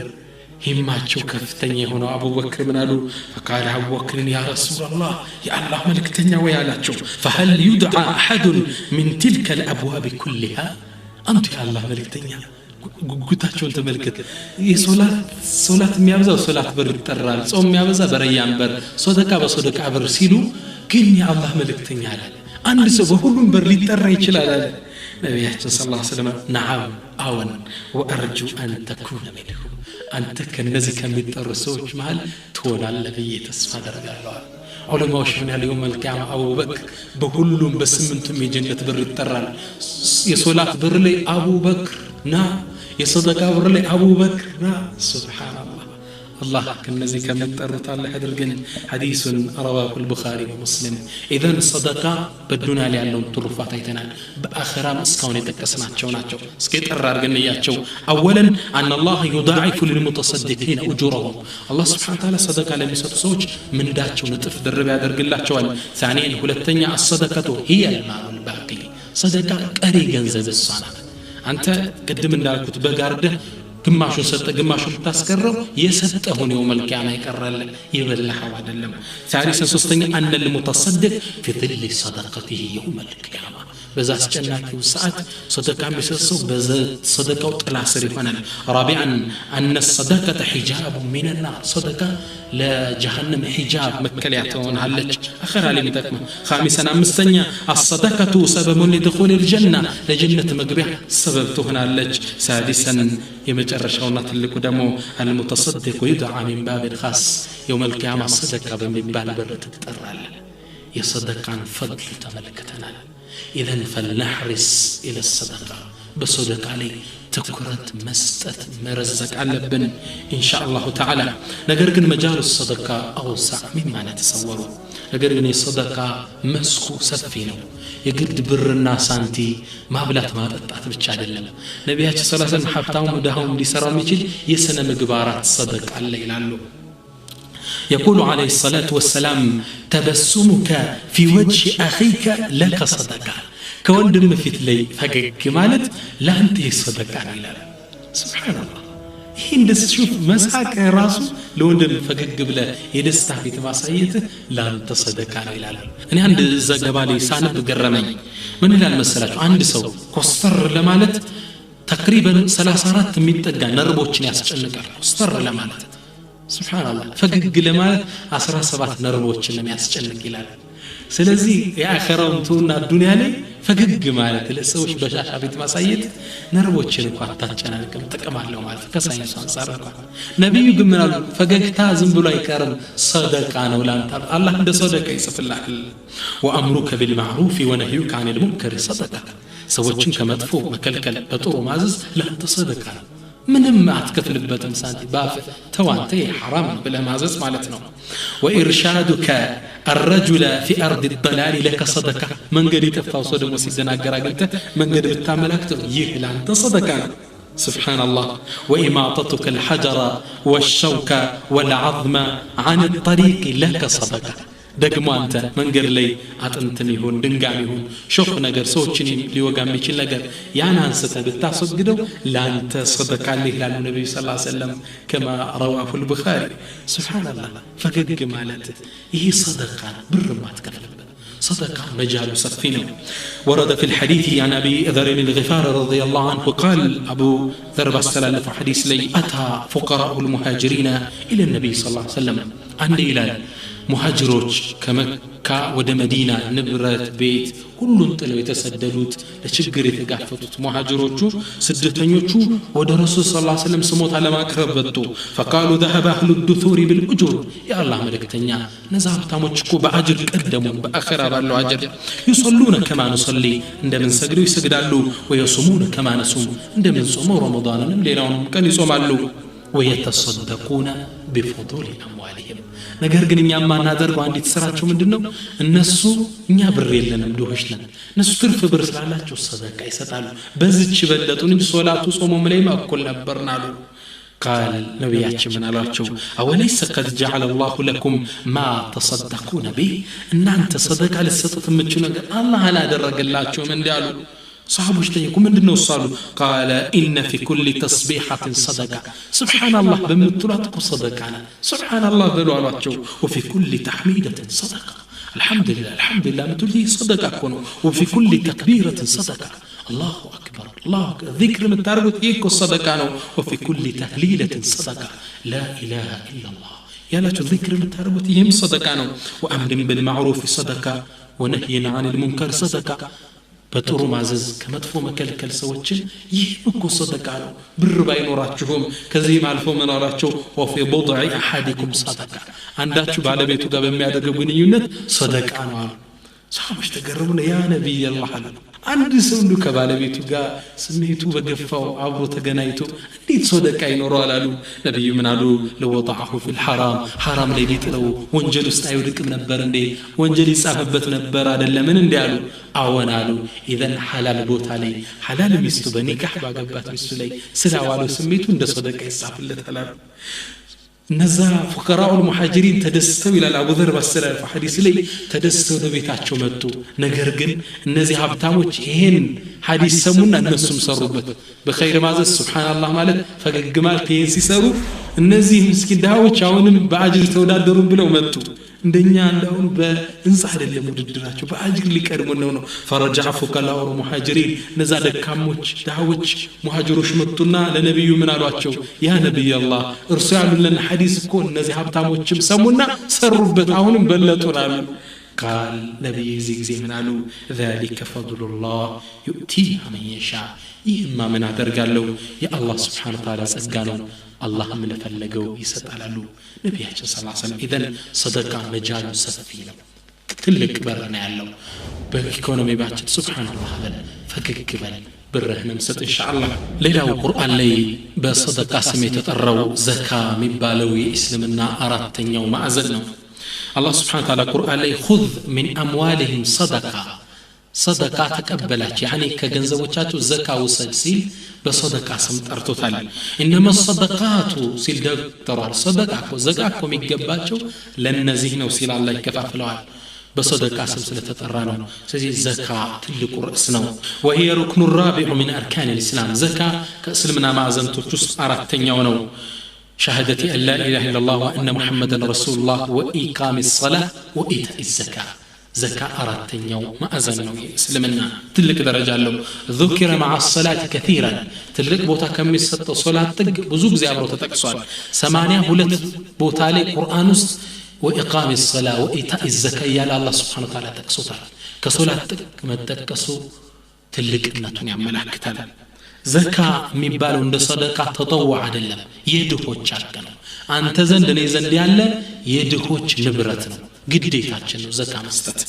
ሂማቸው ከፍተኛ የሆነው አቡበክር ምን አሉ فقال አቡበክር ያ ረሱላህ የአላህ መልእክተኛ ወይ አላቸው فهل يدعى احد من تلك الابواب كلها አንተ የአላህ መልእክተኛ ጉጉታቸውን ተመልከት ሶላት የሚያበዛው ሶላት በር ይጠራል ጾም የሚያበዛ በረያን በር ሰደቃ በሰደቃ በር ሲሉ ግን የአላህ መልእክተኛ አለ አንድ ሰው በሁሉም በር ሊጠራ ይችላል አለ ነብያችን ሰለላሁ ዐለይሂ ወሰለም ነዓም አወን ወአርጁ አን ተኩነ ሚንሁም አንተ ከነዚህ ከሚጠሩ ሰዎች መሃል ትሆናለህ ብዬ ተስፋ አደርጋለሁ ዑለማዎች ምን ያለው የውመል ቂያማ አቡበክር በሁሉም በስምንቱም የጀነት በር ይጠራል የሶላት በር ላይ አቡበክር ና የሰደቃ በር ላይ አቡበክር ና ሱብሃንአላህ الله كنزي كم ترت الله حدرجن حديث رواه البخاري ومسلم إذا الصدقة بدنا لأنهم ترفعت يتنال بآخر مسكون يتكسناتشو ناتشو سكيت الرارجن ياتشو أولا أن الله يضاعف للمتصدقين أجورهم الله سبحانه وتعالى صدقة لم يسوج من داتشو نتف دربها درج الله شوال ثانيا هلتنيا الصدقة هي المال الباقي صدقة قري جنزب الصلاة أنت قدم لك بقارده ግማሹን ሰጠ ግማሹን ታስቀረው የሰጠውን የውመል ቂያማ ይቀራል ይበላው አይደለም ثالثا ሶስተኛ ان المتصدق في ظل صدقته يوم القيامه በዛ አስጨናቂው ሰዓት ሰደቃ የሚሰሰው በሰደቃው ጥላ ስር ይሆናል رابعا ان الصدقه حجاب من النار صدقه لجهنم حجاب مكليا ትሆናለች አኺራ ላይ የሚጠቅመው خامسا አምስተኛ الصدقه سبب لدخول الجنه ለጀነት መግቢያ ሰበብ ትሆናለች سادسا የመጨረሻውና ትልቁ ደግሞ المتصدق يدعى من باب خاص يوم القيامه صدقه በሚባል በር ትጠራል የሰደቃን ፈضል ተመልክተናል إذن فلنحرص إلى الصدقة بصدقة علي تكرت مستت مرزق على بن إن شاء الله تعالى نقرقن مجال الصدقة أوسع مما نتصوره نقرقن الصدقة مسكو سفينه يقد بر الناس أنتي ما بلات ما تتعت بتشاد الله نبيها صلى الله عليه وسلم حبتهم ودهم دي سراميشل يسنى مقبارات صدق على لعله يقول عليه الصلاة والسلام تبسمك في وجه أخيك لك صدقة كون دم في تلي فقك مالت لا أنت صدقة إلى سبحان الله ይሄ እንደዚህ ሹፍ መሳቅ ራሱ ለወንድም ፈገግ ብለ የደስታ ፊት ማሳየት ላንተ ሰደቃ ነው ይላል እኔ አንድ ዘገባ ላይ ሳነብ ገረመኝ ምን ይላል መሰላችሁ አንድ ሰው ኮስተር ለማለት ተቅሪበን 34 የሚጠጋ ነርቦችን ያስጨንቃል ኮስተር ለማለት ሱብሃንአላህ ፈገግ ለማለት 17 ነርቦችን የሚያስጨንቅ ይላል ስለዚህ የአኺራውን ተውና ዱንያ ላይ ፈገግ ማለት ለሰዎች በሻሻ ፊት ማሳየት ነርቦችን እንኳን ታጨናንቅም ጥቅም አለው ማለት ከሳይንስ አንፃር እንኳን ነብዩ ግን ምን አሉ ፈገግታ ዝም ብሎ አይቀርም ሰደቃ ነው ላንተ አላህ እንደ ሰደቃ ይጽፍልሃል ወአምሩከ ቢልማዕሩፍ ወነህዩከ ዐኒል ሙንከር ሰደቃ ሰዎችን ከመጥፎ መከልከል በጥሩ ማዘዝ ላንተ ሰደቃ ነው ምንም አትከፍልበትም ሳንቲ ባፍ ተዋንተ حرام ብለ ማዘዝ ማለት ነው وإرشادك الرجل في أرض الضلال لك صدقة من قد يتفاو صدق وسيدنا قراقلته من قد بتعملكته يهلا أنت صدقة سبحان الله وإماطتك الحجر والشوك والعظم عن الطريق لك صدقة ደግሞ አንተ መንገድ ላይ አጥንትን ይሁን ድንጋይ ይሁን ሾፍ ነገር ሰዎችን ሊወጋ የሚችል ነገር ያን አንስተ ብታስወግደው ላንተ ሰደቃ ይላል ነብዩ ሰለላሁ ዐለይሂ ወሰለም كما رواه البخاري سبحان الله ፈገግ ማለት ይሄ ሰደቃ ብር ማትከፍልበት صدقة مجال سفينه ورد في الحديث عن أبي ذر الغفار رضي الله عنه قال أبو ذر بسلال في حديث لي أتى فقراء المهاجرين إلى النبي صلى الله عليه وسلم عندي إلى مهاجروች ከመካ ወደ መዲና ንብረት ቤት ሁሉን ጥለው የተሰደዱት ለችግር የተጋፈጡት ሙሃጅሮቹ ስደተኞቹ ወደ ረሱል ሰለላሁ ዐለይሂ ወሰለም ስሞታ ለማቅረብ ወጡ فقالوا ذهب اهل الدثور بالاجور يا الله መልእክተኛ እነዛ ሀብታሞች እኮ በአጅር ቀደሙ በአኺራ ባለው አጅር يصلون كما نصلي እንደምን ሰግዱ ይሰግዳሉ ويصومون كما نصوم እንደምን ጾሙ ረመዳንን ሌላውን ቀን ይጾማሉ ويتصدقون بفضول اموالهم ነገር ግን እኛ ማናደርገው አንዲት ስራቸው ምንድነው እነሱ እኛ ብር የለንም ድሆች ነን እነሱ ትርፍ ብር ስላላቸው ሰደቃ ይሰጣሉ በዚች በለጡን እንጂ ሶላቱ ጾሙም ላይ ማኩል ነበርናሉ قال ነብያችን ምን አሏቸው አወለይሰ قد جعل الله لكم ما تصدقون به እናንተ ሰደቃ ልትሰጡት የምትችሉ ነገር አላህ አላደረገላችሁም እንዲያሉ صحابوش تيكو من دنو صالو قال إن في كل تصبيحة صدقة سبحان الله بمتلاتكو صدقة سبحان الله بلوالاتشو وفي كل تحميدة صدقة الحمد لله متولي صدقة كونو وفي كل تكبيرة صدقة الله أكبر الله أكبر ذكر من تاربط يكو صدقة وفي كل تهليلة صدقة لا إله إلا الله يا لا تذكر من تاربط يهم صدقة وأمر بالمعروف صدقة ونهي عن المنكر صدقة በጥሩ ማዘዝ ከመጥፎ መከልከል ሰዎችን ይህ እኮ ሰደቃ ነው ብር ባይኖራችሁም ከዚህ ማልፎ መኖራቸው ወፊ ቡድዕ አሐዲኩም ሰደቃ አንዳችሁ ባለቤቱ ጋር በሚያደርገው ግንኙነት ሰደቃ ነው አሉ ሰሃቦች ተገረሙና ያ ነብይ አላህ አለ አንድ ሰው እንዱ ከባለቤቱ ጋር ስሜቱ በገፋው አብሮ ተገናኝቶ እንዴት ሰደቃ ይኖረዋል አሉ ነብዩ ምን አሉ ለወጣሁ في الحرام حرام ላይ ቢጥለው ወንጀል ውስጥ አይወድቅም ነበር እንዴ ወንጀል ይጻፈበት ነበር አይደለም እንዴ አሉ አወን አሉ ኢዘን ሐላል ቦታ ላይ ሐላል ሚስቱ በኒካህ ባገባት ሚስቱ ላይ ስላዋለው ስሜቱ እንደ ሰደቃ ይጻፍለታል አሉ እነዛ فقراء المهاجرين ተደስተው ይላል አቡ ዘር በሰላል ሐዲስ ላይ ተደስተው ለቤታቸው መጡ ነገር ግን እነዚህ ሀብታሞች ይሄን ሐዲስ ሰሙና እነሱም ሰሩበት በኸይር ማዘዝ ሱብሃንአላህ ማለት ፈገግ ማለት ይሄን ሲሰሩ እነዚህ ምስኪን ዳዎች አሁንም በአጅር ተወዳደሩ ብለው መጡ እንደኛ እንዳሁን በእንሳ አይደለም ውድድራቸው በአጅር ሊቀርሙ ነው ፈረጃ فقراء المهاجرين እነዛ ደካሞች ዳዎች ሙሃጅሮች መጡና ለነብዩ ምን አሏቸው ያ ነብይ አላህ እርሱ ያሉልን ሐዲስ እኮ እነዚህ ሀብታሞችም ሰሙና ሰሩበት አሁንም በለጡናል قال نبي زي من قالوا ذلك فضل الله يؤتيه من يشاء يما من አደርጋለሁ የአላህ Subhanahu Wa Ta'ala ጸጋ ነው አላህ ምን ፈለገው ይሰጣሉ ነብያችን ሰለላሁ ዐለይሂ ወሰለም ኢዘን ሰደቃ መጃሉ ሰፊ ነው ትልቅ በር ነው ያለው በኢኮኖሚ ባችን ሱብሃንአላህ በል ፈገግ በል ብርህንም ሰጥ ኢንሻአላህ ሌላው ቁርአን ላይ በሰደቃ ስም የተጠራው ዘካ የሚባለው የእስልምና አራተኛው ማዕዘን ነው الله سبحانه وتعالى قرآن لي خذ من أموالهم صدقة صدقة تقبلات يعني كجنزوجاتو زكاة وسجسيل بصدقة سمت أرتوثال إنما الصدقات سيل دكتور صدقة زكاة ميقباتو لن نزيهنا وسيل الله كفاف لوال በሰደቃ ስም ስለተጠራ ነው ስለዚህ ዘካ ትልቁ ርዕስ ነው وهي ركن الرابع من اركان الاسلام ዘካ ከእስልምና ማዕዘንቶች ውስጥ አራተኛው ነው شهادة أن لا إله إلا الله وأن محمدا رسول الله وإقام الصلاة وإيتاء الزكاة زكاة أردتن يوم ما أزنوا إسلامنا تلك درجة له ذكر مع الصلاة كثيرا تلك بوتا كم يسط صلاة تق بزوج زي أبرو تتقصال 8 هلت بوتا لي قرآن وإقام الصلاة وإيتاء الزكاة يا الله سبحانه وتعالى تقصوتا كصلاة تق ما تقصو تلك إنتون يعمل كتاب زكاة ميبالو عند صدقة تطوع አይደለም የድሆች ሐቅ ነው አንተ ዘንድ እኔ ዘንድ ያለ የድሆች ንብረት ነው ግዴታችን ነው ዘካ መስጠት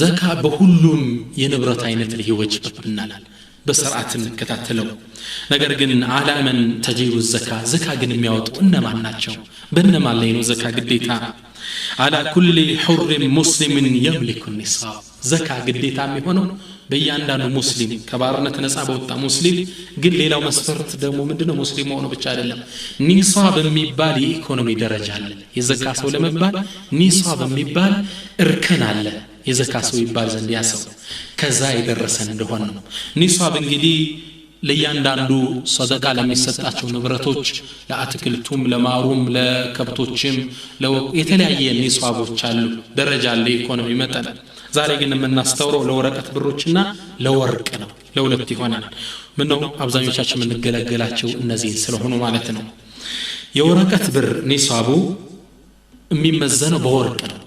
ዘካ በሁሉም የንብረት አይነት ላይ ይወጅብናል በስርዓት እንከታተለው ነገር ግን ዓላማን ተጂሩ ዘካ ዘካ ግን የሚያወጡ እነማን ናቸው በእነማን ላይ ነው ዘካ ግዴታ على كل حر مسلم يملك النصاب ዘካ ግዴታ የሚሆነው በእያንዳንዱ ሙስሊም ከባርነት ነፃ በወጣ ሙስሊም ግን ሌላው መስፈርት ደግሞ ምንድነው ሙስሊም ሆኖ ብቻ አይደለም ኒሳብ የሚባል የኢኮኖሚ ደረጃ አለ የዘካ ሰው ለመባል ኒሳብ የሚባል እርከን አለ የዘካ ሰው ይባል ዘንድ ያሰው ከዛ የደረሰን እንደሆነ ነው ኒሳብ እንግዲህ ለእያንዳንዱ ሰደቃ ለሚሰጣቸው ንብረቶች ለአትክልቱም ለማሩም ለከብቶችም የተለያየ ኒሳቦች አሉ ደረጃ አለ ኢኮኖሚ መጠን ዛሬ ግን የምናስተውረው ለወረቀት ብሮችና ለወርቅ ነው ለሁለት ይሆናል ምነው አብዛኞቻችን የምንገለገላቸው እነዚህ ስለሆኑ ማለት ነው የወረቀት ብር ኒሳቡ የሚመዘነው በወርቅ ነው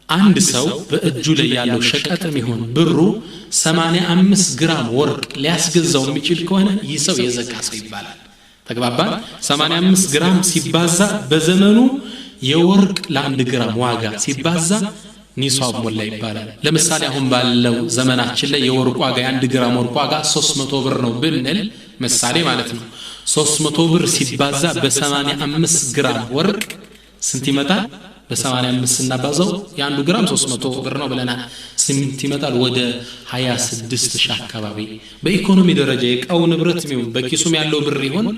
አንድ ሰው በእጁ ላይ ያለው ሸቀጥም ይሁን ብሩ 85 ግራም ወርቅ ሊያስገዛው የሚችል ከሆነ ይህ ሰው የዘካ ሰው ይባላል ተግባባን 85 ግራም ሲባዛ በዘመኑ የወርቅ ለ1 ግራም ዋጋ ሲባዛ ኒሳብ ሞላ ይባላል ለምሳሌ አሁን ባለው ዘመናችን ላይ የወርቅ ዋጋ የ1 ግራም ወርቅ ዋጋ 300 ብር ነው ብንል ምሳሌ ማለት ነው 300 ብር ሲባዛ በ85 ግራም ወርቅ ስንት ይመጣል በ85 እናባዛው የ1 ግራም 300 ብር ነው ብለናል ስንት ይመጣል ወደ 26000 አካባቢ በኢኮኖሚ ደረጃ የቃው ንብረት ነው በኪሱም ያለው ብር ይሆን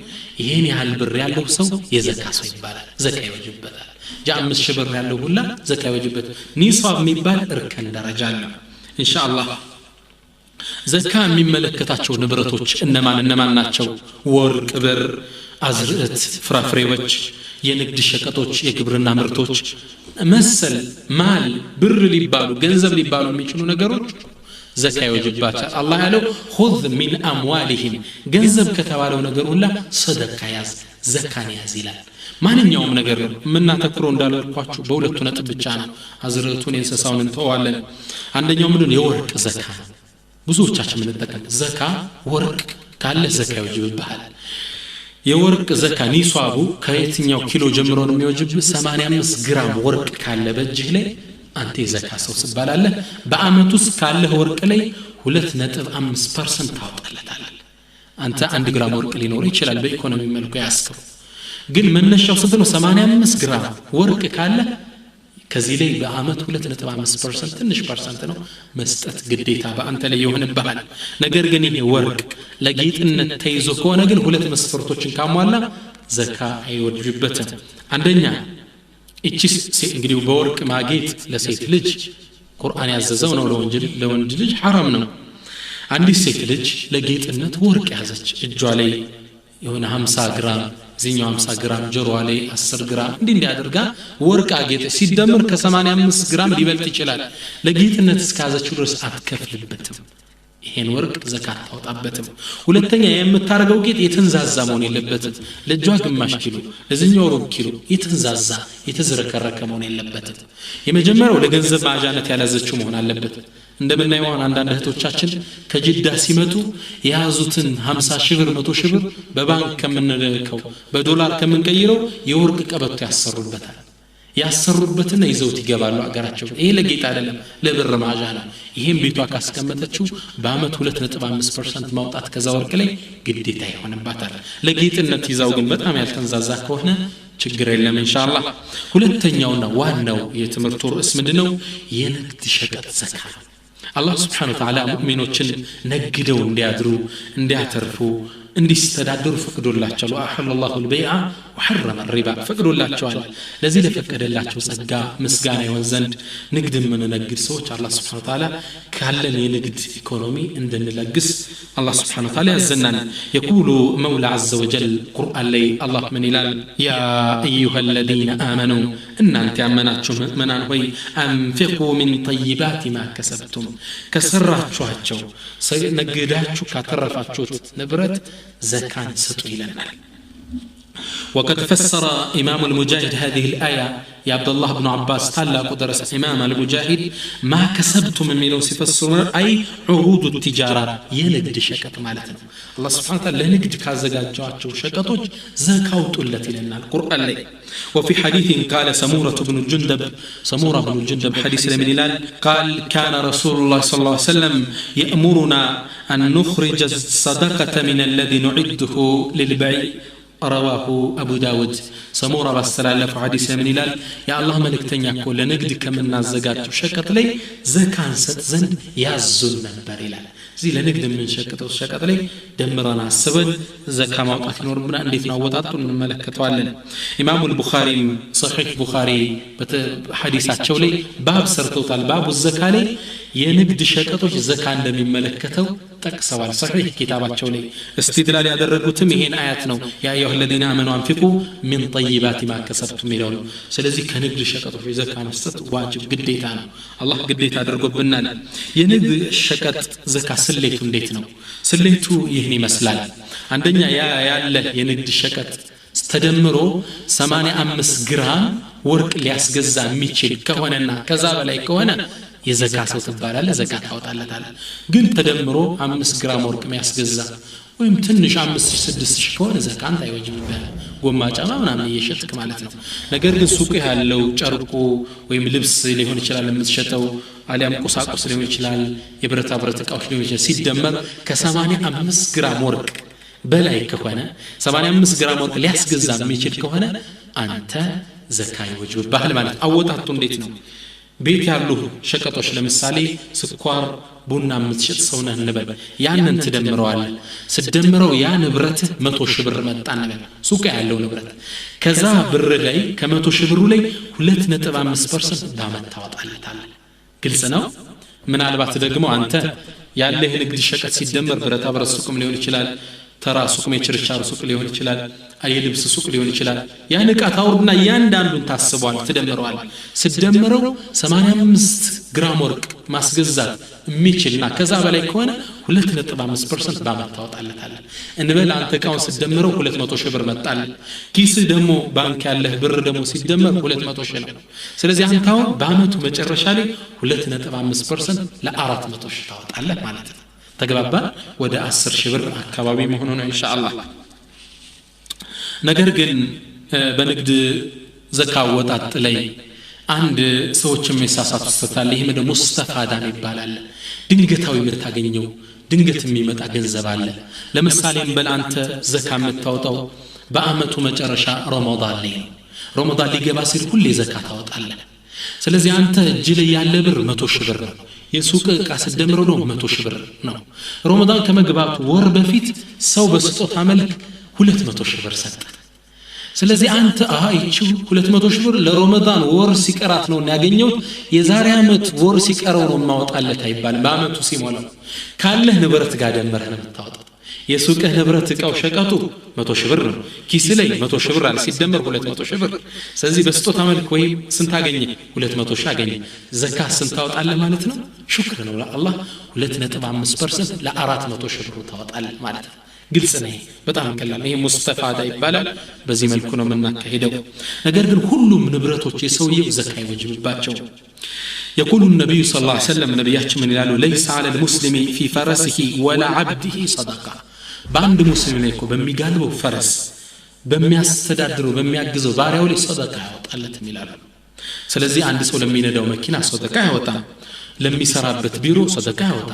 ይሄን ያህል ብር ያለው ሰው የዘካ ሰው ይባላል ዘካ ይወጅበታል ጃምስ ሽብር ያለው ሁላ ዘካ ይወጅበት ኒሳብ የሚባል እርከን ደረጃ አለ ኢንሻአላህ ዘካ የሚመለከታቸው ንብረቶች እነማን ናቸው ወርቅ ብር አዝርዕት ፍራፍሬዎች የንግድ ሸቀጦች የግብርና ምርቶች መሰል ማል ብር ሊባሉ ገንዘብ ሊባሉ የሚችሉ ነገሮች ዘካ ይወጅባቸዋል አላህ ያለው خذ من اموالهم ገንዘብ ከተባለው ነገር ሁላ ሰደቃ ያዝ ዘካን ያዝ ይላል ማንኛውም ነገር ምናተክሮ እንዳልኳችሁ በሁለቱ ነጥብ ብቻ ነው አዝርዕቱን እንስሳውን እንተዋለን አንደኛው ምንድነው የወርቅ ዘካ ብዙዎቻችን ምንጠቀም ዘካ ወርቅ ካለ ዘካ ይወጅብሃል የወርቅ ዘካ ኒሳቡ ከየትኛው ኪሎ ጀምሮ ነው የሚወጅብ 85 ግራም ወርቅ ካለ በእጅህ ላይ አንተ ዘካ ሰው ስባላለህ በአመት ውስጥ ካለ ወርቅ ላይ 2.5% ታወጣለታለህ አንተ 1 ግራም ወርቅ ሊኖር ይችላል በኢኮኖሚ መልኩ ያስከው ግን መነሻው ስንት ነው 85 ግራም ወርቅ ካለ ከዚህ ላይ በአመት 2.5% ትንሽ ፐርሰንት ነው መስጠት ግዴታ በአንተ ላይ ይሆንብሃል ነገር ግን ይሄ ወርቅ ለጌጥነት ተይዞ ከሆነ ግን ሁለት መስፈርቶችን ካሟላ ዘካ አይወጅበትም አንደኛ እቺ እንግዲህ በወርቅ ማጌጥ ለሴት ልጅ ቁርአን ያዘዘው ነው ለወንድ ልጅ حرام ነው አንዲት ሴት ልጅ ለጌጥነት ወርቅ ያዘች እጇ ላይ የሆነ 50 ግራም ዚኛው 50 ግራም ጆሮዋ ላይ 10 ግራም እንዲያደርጋ ወርቅ አጌጥ ሲደመር ከ85 ግራም ሊበልጥ ይችላል ለጌጥነት እስካዘችው ድረስ አትከፍልበትም ይሄን ወርቅ ዘካት ታውጣበትም ሁለተኛ የምታረገው ጌጥ የተንዛዛ መሆን የለበትም ለጇ ግማሽ ኪሎ ለዚኛው ሩብ ኪሎ የተንዛዛ የተዝረከረከ መሆን የለበትም የመጀመሪያው ለገንዘብ ማጃነት ያላዘችው መሆን አለበት እንደምናየው አንዳንድ እህቶቻችን ከጅዳ ሲመጡ የያዙትን 50 ሺህ ብር 100 ሺህ ብር በባንክ ከምንልከው በዶላር ከምንቀይረው የወርቅ ቀበቶ ያሰሩበትና ይዘውት ይገባሉ አገራቸው ይሄ ለጌጥ አይደለም ለብር ማጃ ነው ይሄን ቤቷ ካስቀመጠችው በአመት 2.5% ማውጣት ከዛ ወርቅ ላይ ግዴታ ይሆንባታል ለጌጥነት ይዛው ግን በጣም ያልተንዛዛ ከሆነ ችግር የለም ኢንሻአላህ ሁለተኛውና ዋናው የትምህርቱ ርዕስ ምንድነው የንግድ ሸቀጥ ዘካ አላህ Subhanahu Wa Ta'ala ሙእሚኖችን ነግደው እንዲያድሩ እንዲያተርፉ እንዲስተዳደሩ ፈቅዶላቸዋል وأحل الله البيع وحرم الربا ፈቅዶላቸዋል ለዚህ ለፈቀደላቸው ጸጋ ምስጋና ይሆን ዘንድ ንግድ የምንነግድ ሰዎች አላህ Subhanahu Wa Ta'ala ካለን የንግድ ኢኮኖሚ እንድንለግስ አላህ Subhanahu Wa Ta'ala ያዘናል يقول مولى عز وجل قرآن لي الله من إلال يا أيها الذين آمنوا إن أنت أمناتكم مؤمنان وي أنفقوا من طيبات ما كسبتم كسراتشو هاتشو نقداتشو كاترفاتشو نبرت زكاة ستو إلنا وقد فسر إمام المجاهد هذه الآية يا عبد الله بن عباس تعالى قدرس إمام المجاهد ما كسبتم من ميلو سفسر أي عروض التجارة ينقد شكت مالتنا الله سبحانه وتعالى لنقد كازقات جواتشو شكتوج زكاوت التي لنا القرآن لي وفي حديث قال سمورة بن الجندب حديث من الهلال قال كان رسول الله صلى الله عليه وسلم يأمرنا أن نخرج الصدقة من الذي نعده للبيع رواه أبو داود سمورة بالسلالة في حديث من الهلال يا الله ملك تنياكو لنقد كمن الزكاة شكت لي زكاة ستزن يازل من بريلال زي لنقد من شكت لي دمرنا السبن زكاة موقعت نور من عندنا وطاط من ملكة والن إمام البخاري صحيح بخاري حديثات شولي باب سرطوط الباب الزكاة لي ينقد شكتوش زكاة من ملكته تكسوال صحيح كتابات شولي استدلال يدرقوا تمهين آياتنا يا أيها الذين آمنوا أنفقوا من طيبات ما كسبتم مليون سلازي كنقد شكتو في زكاة نفسه واجب قديتانا الله قديت أدرقوا بنانا ينقد شكت زكاة سليتو نديتنا سليتو يهني مسلال عندنا يا الله ينقد شكت استدمروا 85 جرام ورق لياسجزا ميتشل كهوننا كذا بلاي كهونا የዘካ ሰው ተባላለ ዘካ ታወጣለታል ግን ተደምሮ 5 ግራም ወርቅ የሚያስገዛ ወይም ትንሽ 5-6 ከሆነ ዘካ አንተ አይወጅብህ ጎማ ጫማ ምናምን እየሸጥክ ማለት ነው ነገር ግን ሱቅ ያለው ጨርቁ ወይም ልብስ ሊሆን ይችላል የምትሸጠው አሊያም ቁሳቁስ ሊሆን ይችላል የብረታ ብረት ዕቃዎች ሊሆን ይችላል ሲደመር ከ85 ግራም ወርቅ በላይ ከሆነ 85 ግራም ወርቅ ሊያስገዛ የሚችል ከሆነ አንተ ዘካ ይወጅብህ ማለት አወጣጡ እንዴት ነው ቤት ያሉ ሸቀጦች ለምሳሌ ስኳር ቡና የምትሸጥ ሰው ነህ እንበል ያንን ትደምረዋል ስደምረው ያ ንብረት 100 ሺህ ብር መጣ እንበል ሱቅ ያለው ንብረት ከዛ ብር ላይ ከ100 ሺህ ብሩ ላይ 2.5% ዳመት ታወጣለታል ግልጽ ነው ምናልባት ደግሞ አንተ ያለህ ንግድ ሸቀጥ ሲደመር ብረታ ብረት ሱቅም ሊሆን ይችላል ተራ ሱቅ የችርቻሮ ሱቅ ሊሆን ይችላል የልብስ ሱቅ ሊሆን ይችላል ያን ዕቃ ታውርድና ያንዳንዱን ታስቧል ትደምረዋል ስደምረው 85 ግራም ወርቅ ማስገዛት የሚችልና ከዛ በላይ ከሆነ 2.5% ባመት ታወጣለታል እንበል አንተ ዕቃውን ስደምረው 200 ሺህ ብር መጣል ኪስ ደግሞ ባንክ ያለህ ብር ደግሞ ሲደመር 200 ሺህ ነው ስለዚህ አንተ አሁን በአመቱ መጨረሻ ላይ 2.5% ለ400 ሺህ ታወጣለህ ማለት ነው ተግባባ ወደ 10 ሺህ ብር አካባቢ መሆኑ ነው ኢንሻአላህ ነገር ግን በንግድ ዘካ ወጣጥ ላይ አንድ ሰዎችም የሚሳሳቱ ስተታል ይሄም ደግሞ ሙስተፋዳን ይባላል ድንገታዊ የምታገኘው ድንገት የሚመጣ ገንዘብ አለ ለምሳሌ እንበል አንተ ዘካ የምታወጣው በአመቱ መጨረሻ ረመዳን ላይ ረመዳን ሊገባ ሲል ሁሌ ዘካ ታወጣለህ ስለዚህ አንተ እጅ ላይ ያለ ብር 100 ሺህ ብር ነው የሱቅ ዕቃ ስደምረው ነው 100 ሺህ ብር ነው ረመዳን ከመግባቱ ወር በፊት ሰው በስጦታ መልክ 200 ሺህ ብር ሰጠ ስለዚህ አንተ አይቺው 200 ሺህ ብር ለረመዳን ወር ሲቀራት ነው ያገኘው የዛሬ አመት ወር ሲቀረው ነው ማውጣለት አይባል በአመቱ ሲሞላው ካለህ ንብረት ጋር ደምረህ ነው የምታወጣው የሱቅህ ንብረት ዕቃው ሸቀጡ 100 ሺህ ብር ነው ኪስ ላይ 100 ሺህ ብር አለ ሲደመር 200 ሺህ ብር ስለዚህ በስጦታ መልክ ወይ ስንት አገኘ 200 ሺህ አገኘ ዘካ ስንት ታወጣለህ ማለት ነው ሽክር ነው ለአላህ 2.5% ለ400 ሺህ ብር ታወጣለህ ማለት ነው ግልጽ ነው በጣም ቀላል ይሄ ሙስተፋዳ ይባላል በዚህ መልኩ ነው የምናካሄደው ነገር ግን ሁሉም ንብረቶች የሰውየው ዘካ ይወጅብባቸው يقول النبي صلى الله عليه وسلم نبياتنا من قالوا ليس على المسلم في فرسه ولا عبده صدقه باند مسلم ላይ በሚጋልበው ፈረስ በሚያስተዳድረው በሚያግዘው ባሪያው ላይ ሰደቃ ያወጣለት ይላሉ ስለዚህ አንድ ሰው ለሚነዳው መኪና ሰደቃ ያወጣ ለሚሰራበት ቢሮ ሰደቃ ያወጣ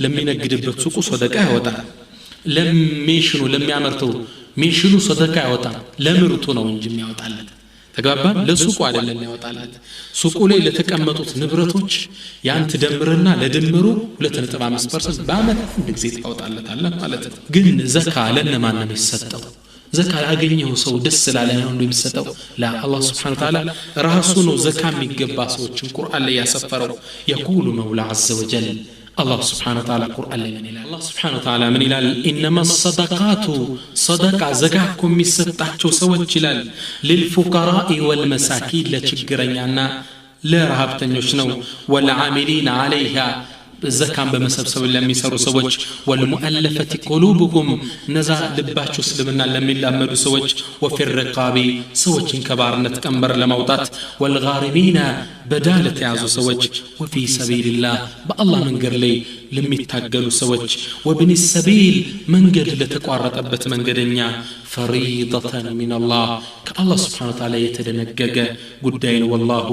ለሚነግድበት ሱቁ ሰደቃ ያወጣ ለሚሽኑ ለሚያመርተው ሚሽኑ ሰደቃ ያወጣ ለምርቱ ነው እንጂ የሚያወጣለት ተጋባን ለሱቁ አይደለም ያወጣላት ሱቁ ላይ ለተቀመጡት ንብረቶች ያን ትደምርና ለድምሩ 2.5% በአመት አንድ ጊዜ ታወጣለታለህ ማለት ነው ግን ዘካ ለነማን ነው የሚሰጠው ዘካ ያገኘው ሰው ደስ ስላለ ነው የሚሰጠው ለአላህ Subhanahu Wa Ta'ala ራሱ ነው ዘካ የሚገባ ሰዎችን ቁርአን ላይ ያሰፈረው يقول مولى عز وجل الله سبحانه وتعالى قرآن لمن إلى الله سبحانه وتعالى من إلى إنما الصدقات صدقة زكاكم مستحتو سوى الجلال للفقراء والمساكين لا تشكرين لا رهبتن يشنو والعاملين عليها الزكاة بمسبسب لم يسروا سوج والمؤلفة قلوبهم نزا لباتشو سلمنا لم يلامدوا سوج وفي الرقاب سوج كبارنة كمبر لموتات والغارمين بدالة يعزو سوج وفي سبيل الله بالله من قرلي لم يتاقلوا سوج وابن السبيل من قرل لتقارت أبت من قرنيا فريضة من الله كالله سبحانه وتعالى يتدنقق قدين والله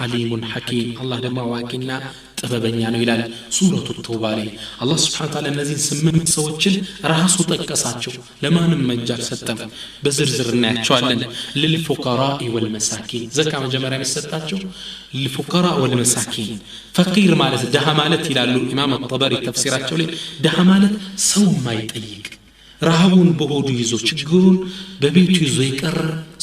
عليم حكيم الله دماء واكنا ጥበበኛ ነው ይላል ሱረቱ ተውባ ላይ አላህ Subhanahu Wa Ta'ala እነዚህን 8 ሰዎችን ራሱ ጠቀሳቸው ለማንም መጃል ሰጠም በዝርዝር እናያቸዋለን للفقراء والمساكين ዘካ መጀመሪያ የሚሰጣቸው للفقراء والمساكين ፈቂር ማለት ደሃ ማለት ይላሉ ኢማም አልጠበሪ ተፍሲራቸው ላይ ደሃ ማለት ሰው ማይጠይቅ ረሃቡን በሆዱ ይዞ ችግሩን በቤቱ ይዞ ይቀር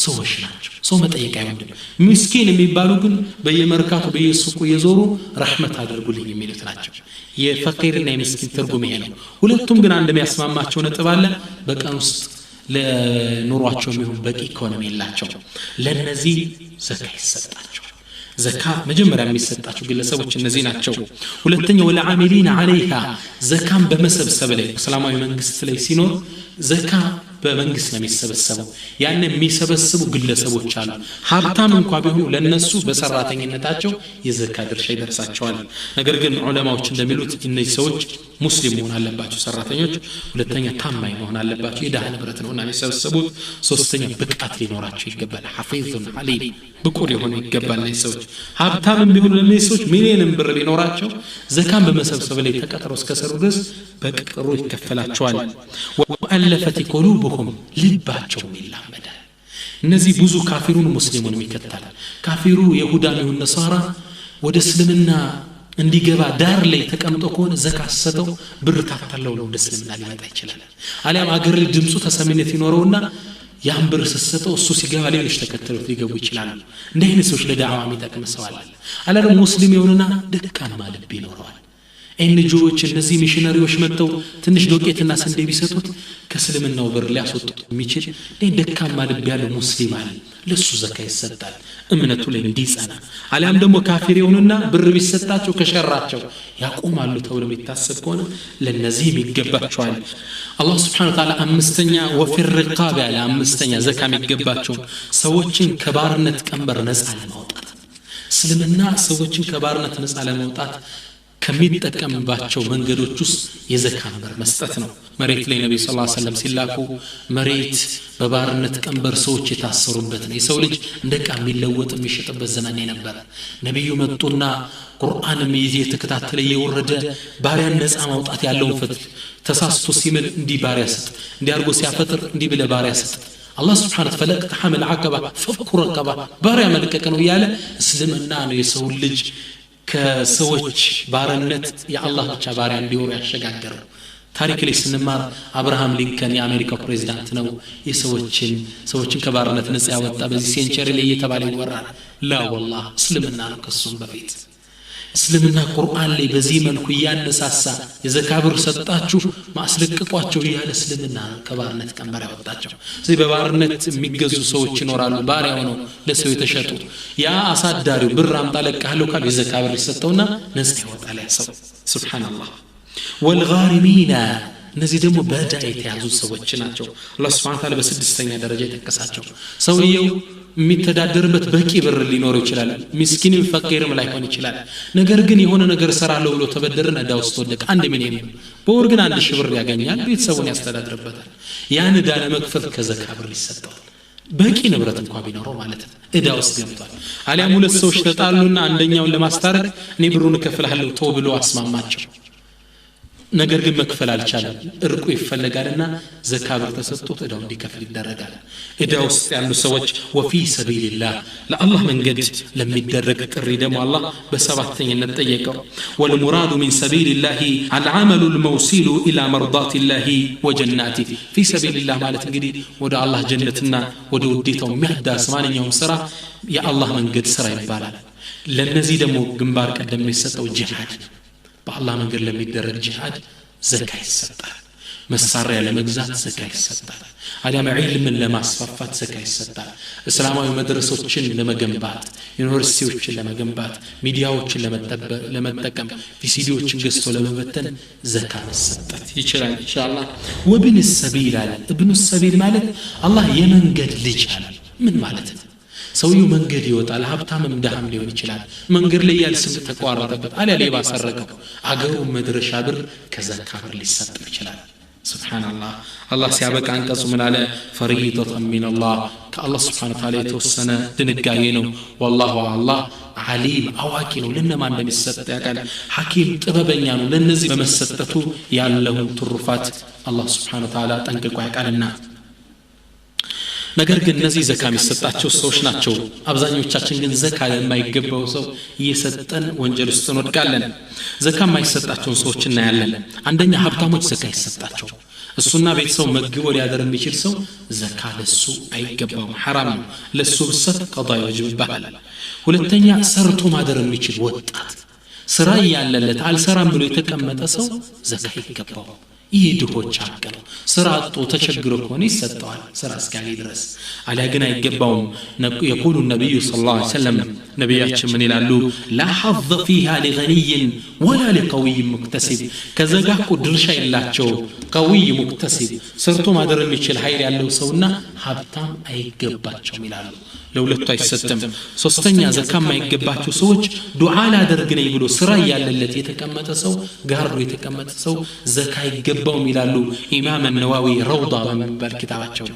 ሰዎች ናቸው ሰው መጠየቅ አይወድም ምስኪን የሚባሉ ግን በየመርካቱ በየሱቁ የዞሩ ረህመት አድርጉልኝ የሚሉት ናቸው የፈቂርና የምስኪን ትርጉም ይሄ ነው ሁለቱም ግን አንድ የሚያስማማቸው ነጥብ አለ በቀን ውስጥ ለኑሯቸው የሚሆን በቂ ኢኮኖሚ የላቸው ለነዚህ ዘካ ይሰጣቸው ዘካ መጀመሪያ የሚሰጣቸው ግለሰቦች እነዚህ ናቸው ሁለተኛው ለዓሚሊን عليها ዘካን በመሰብሰብ ላይ እስላማዊ መንግስት ላይ ሲኖር ዘካ በመንግስት ነው የሚሰበሰበው ያን የሚሰበስቡ ግለሰቦች አሉ ሀብታም እንኳን ቢሆኑ ለነሱ በሰራተኝነታቸው የዘካ ድርሻ ይደርሳቸዋል ነገር ግን ዑለማዎች እንደሚሉት እነዚህ ሰዎች ሙስሊም መሆን አለባቸው ሰራተኞች ሁለተኛ ታማኝ መሆን አለባቸው የዳህ ንብረት ነውና የሚሰበሰቡት ሶስተኛ ብቃት ሊኖራቸው ይገባል ሐፊዙን አሊም ብቁ ሊሆኑ ይገባል እነዚህ ሰዎች ሀብታም ቢሆኑ ለነዚህ ሰዎች ሚሊዮን ብር ቢኖራቸው ዘካን በመሰብሰብ ላይ ተቀጥረው እስከሰሩ ድረስ በቅጥሩ ይከፈላቸዋል ወአለፈት قلوبهم ልባቸው ይላመዳል እነዚህ ብዙ ካፊሩን ሙስሊሙን ይከተላል ካፊሩ ይሁዳ ነው ነሳራ ወደ እስልምና እንዲገባ ዳር ላይ ተቀምጦ ከሆነ ዘካ ሰጠው ብር ታታለው ነው ወደ እስልምና ሊመጣ ይችላል አሊያም አገር ላይ ድምጹ ተሰሚነት ይኖረውና ያን ብር ሰጠው እሱ ሲገባ ሌሎች ተከተሉት ሊገቡ ይችላል እንደዚህ ሰዎች ለዳዕዋ የሚጠቅም ሰው አለ አላለም ሙስሊም የሆነና ደካማ ልብ ይኖረዋል ኤንጂኦዎች እነዚህ ሚሽነሪዎች መጥተው ትንሽ ዶቄትና ስንዴ ቢሰጡት ከእስልምናው በር ሊያስወጡት የሚችል ደካማ ልብ ያለው ሙስሊም አለ ለሱ ዘካ ይሰጣል እምነቱ ላይ እንዲጸና አሊያም ደግሞ ካፊር የሆኑና ብር ቢሰጣቸው ከሸራቸው ያቆማሉ ተብሎ የሚታሰብ ከሆነ ለነዚህ ይገባቸዋል አላህ Subhanahu Wa Ta'ala አምስተኛ ወፊ الرقاب ያለ አምስተኛ ዘካ የሚገባቸው ሰዎችን ከባርነት ቀንበር ነፃ ለማውጣት እስልምና ሰዎችን ከባርነት ነፃ ለማውጣት ከሚጠቀምባቸው መንገዶች ውስጥ የዘካ ነበር መስጠት ነው መሬት ላይ ነብዩ ሰለላሁ ዐለይሂ ወሰለም ሲላኩ መሬት በባርነት ቀንበር ሰዎች የታሰሩበት ነው የሰው ልጅ እንደቃ የሚለወጥ የሚሸጥበት ዘመን ነበር ነብዩ መጡና ቁርአንም እየተከታተለ የወረደ ባሪያን ነፃ ማውጣት ያለውን ፍትህ ተሳስቶ ሲምል እንዲ ባሪያ ሰጥ እንዲያርጎ ሲያፈጥር እንዲ ብለ ባሪያ ሰጥ الله سبحانه فلك تحمل عقبة فك رقبة باريا ملكك ነው ያለ እስልምና ነው የሰው ልጅ ከሰዎች ባርነት የአላህ ብቻ ባሪያ እንዲሆኑ ያሸጋገረ ታሪክ ላይ ስንማር አብርሃም ሊንከን የአሜሪካ ፕሬዝዳንት ነው ሰዎችን ከባርነት ነፃ ያወጣ በዚህ ሴንቸሪ ላይ እየተባለ ይወራል ላ والله እስልምና ነው ከሱም በፊት እስልምና ቁርአን ላይ በዚህ መልኩ ያነሳሳ የዘካ ብር ሰጣችሁ ማስለቀቋቸው ያለ እስልምና ከባርነት ቀንበር ያወጣቸው ስለዚህ በባርነት የሚገዙ ሰዎች ይኖራሉ ባሪያው ነው ለሰው የተሸጡ ያ አሳዳሪው ብር አምጣለቃለው ካለ የዘካ ብር ይሰጠውና ነፃ ያወጣል ያ ሰው ሱብሃንአላህ والغارمين እነዚህ ደግሞ በዕዳ የተያዙ ሰዎች ናቸው አላህ Subhanahu Wa Ta'ala በስድስተኛ ደረጃ የተከሳቸው ሰውየው የሚተዳደርበት በቂ ብር ሊኖረው ይችላል ምስኪንም ፈቂርም ላይሆን ይችላል ነገር ግን የሆነ ነገር ሰራለው ብሎ ተበደረና ዕዳ ውስጥ ወደቀ 1 ሚሊዮን በወር ግን 1000 ብር ያገኛል ቤተሰቡን ያስተዳድርበታል ያን ዕዳ ለመክፈል ከዘካ ብር ይሰጣል በቂ ንብረት እንኳን ቢኖረው ማለት ነው ዕዳ ውስጥ ገብቷል አሊያም ሁለት ሰዎች ተጣሉና አንደኛውን ለማስታረቅ እኔ ብሩን እከፍልሃለሁ ተው ብሎ አስማማቸው ነገር ግን መክፈል አልቻለም እርቁ ይፈልጋልና ዘካ ብር ተሰጥቶት እዳው እንዲከፍል ይደረጋል እዳው ውስጥ ያሉ ሰዎች ወፊ ሰቢልላህ ለአላህ መንገድ ለሚደረግ ጥሪ ደግሞ አላህ በሰባተኛነት ጠየቀው ወልሙራዱ ሚን ሰቢልላህ አልዓመሉ الموصل الى مرضات الله وجناته في سبيل الله ማለት እንግዲህ ወደ አላህ ጀነትና ወደ ውዴታው የሚያዳስ ማንኛውም ስራ የአላህ መንገድ ስራ ይባላል ለነዚህ ደግሞ ግንባር ቀደም የሚሰጠው ጂሃድ በአላህ መንገድ ለሚደረግ ጂሃድ ዘካ ይሰጣል መሳሪያ ለመግዛት ዘካ ይሰጣል አዳም ዒልምን ለማስፋፋት ዘካ ይሰጣል እስላማዊ መድረሶችን ለመገንባት ዩኒቨርሲቲዎችን ለመገንባት ሚዲያዎችን ለመጠቀም ቪሲዲዎችን ገዝቶ ለመበተን ዘካ መስጠት ይችላል ኢንሻአላህ ወብን السبيل አለ ابن السبيل ማለት አላህ የመንገድ ልጅ አለ ምን ማለት ነው ሰውየው መንገድ ይወጣል ሀብታምም ደሃም ሊሆን ይችላል መንገድ ላይ ያለ ስም ተቋረጠበት አለ ሌባ ሰረቀው አገሩ መድረሻ ብር ከዘካ ብር ሊሰጥ ይችላል ሱብሃንአላህ አላህ ሲያበቃ አንቀጹ ምን አለ ፈሪደቱን ሚነላህ ከአላህ ሱብሃነሁ ወተዓላ የተወሰነ ድንጋጌ ነው ወላሁ አላህ ዓሊም አዋቂ ነው ለነማን እንደሚሰጥ ያውቃል ሐኪም ጥበበኛ ነው ለነዚህ በመሰጠቱ ያለውን ትሩፋት አላህ ሱብሃነሁ ወተዓላ ጠንቅቆ ያውቃልና ነገር ግን እነዚህ ዘካ የሚሰጣቸው ሰዎች ናቸው አብዛኞቻችን ግን ዘካ ለማይገባው ሰው እየሰጠን ወንጀል ውስጥ እንወድቃለን ዘካ የማይሰጣቸው ሰዎች እናያለን አንደኛ ሀብታሞች ዘካ ይሰጣቸው እሱና ቤተሰው መግቦ ሊያደር የሚችል ሰው ዘካ ለሱ አይገባውም ሐራም ነው ለሱ ብሰጥ ቀዳ ይወጅብሃል ሁለተኛ ሰርቶ ማደር የሚችል ወጣት ስራ ያለለት አልሰራም ብሎ የተቀመጠ ሰው ዘካ ይገባው ይህ ድሆች ሀቅ ነው ስራ አጥቶ ተቸግሮ ከሆነ ይሰጠዋል ስራ እስካለ ድረስ አለ ግን አይገባውም يقول النبي صلى الله عليه وسلم ነብያችን ምን ይላሉ لا حظ فيها لغني ولا لقوي مكتسب ከዘጋኩ ድርሻ የላቸው قوي مكتسب ሰርቶ ማደር የሚችል ኃይል ያለው ሰውና ሀብታም አይገባቸውም ይላሉ ለሁለቱ አይሰጥም ሶስተኛ ዘካ የማይገባቸው ሰዎች ዱዓ ላደርግ ነኝ ብሎ ስራ ያለለት የተቀመጠ ሰው ጋርዶ የተቀመጠ ሰው ዘካ ይገባው ይላሉ ኢማም ነዋዊ ረውዳ በመባል ኪታባቸው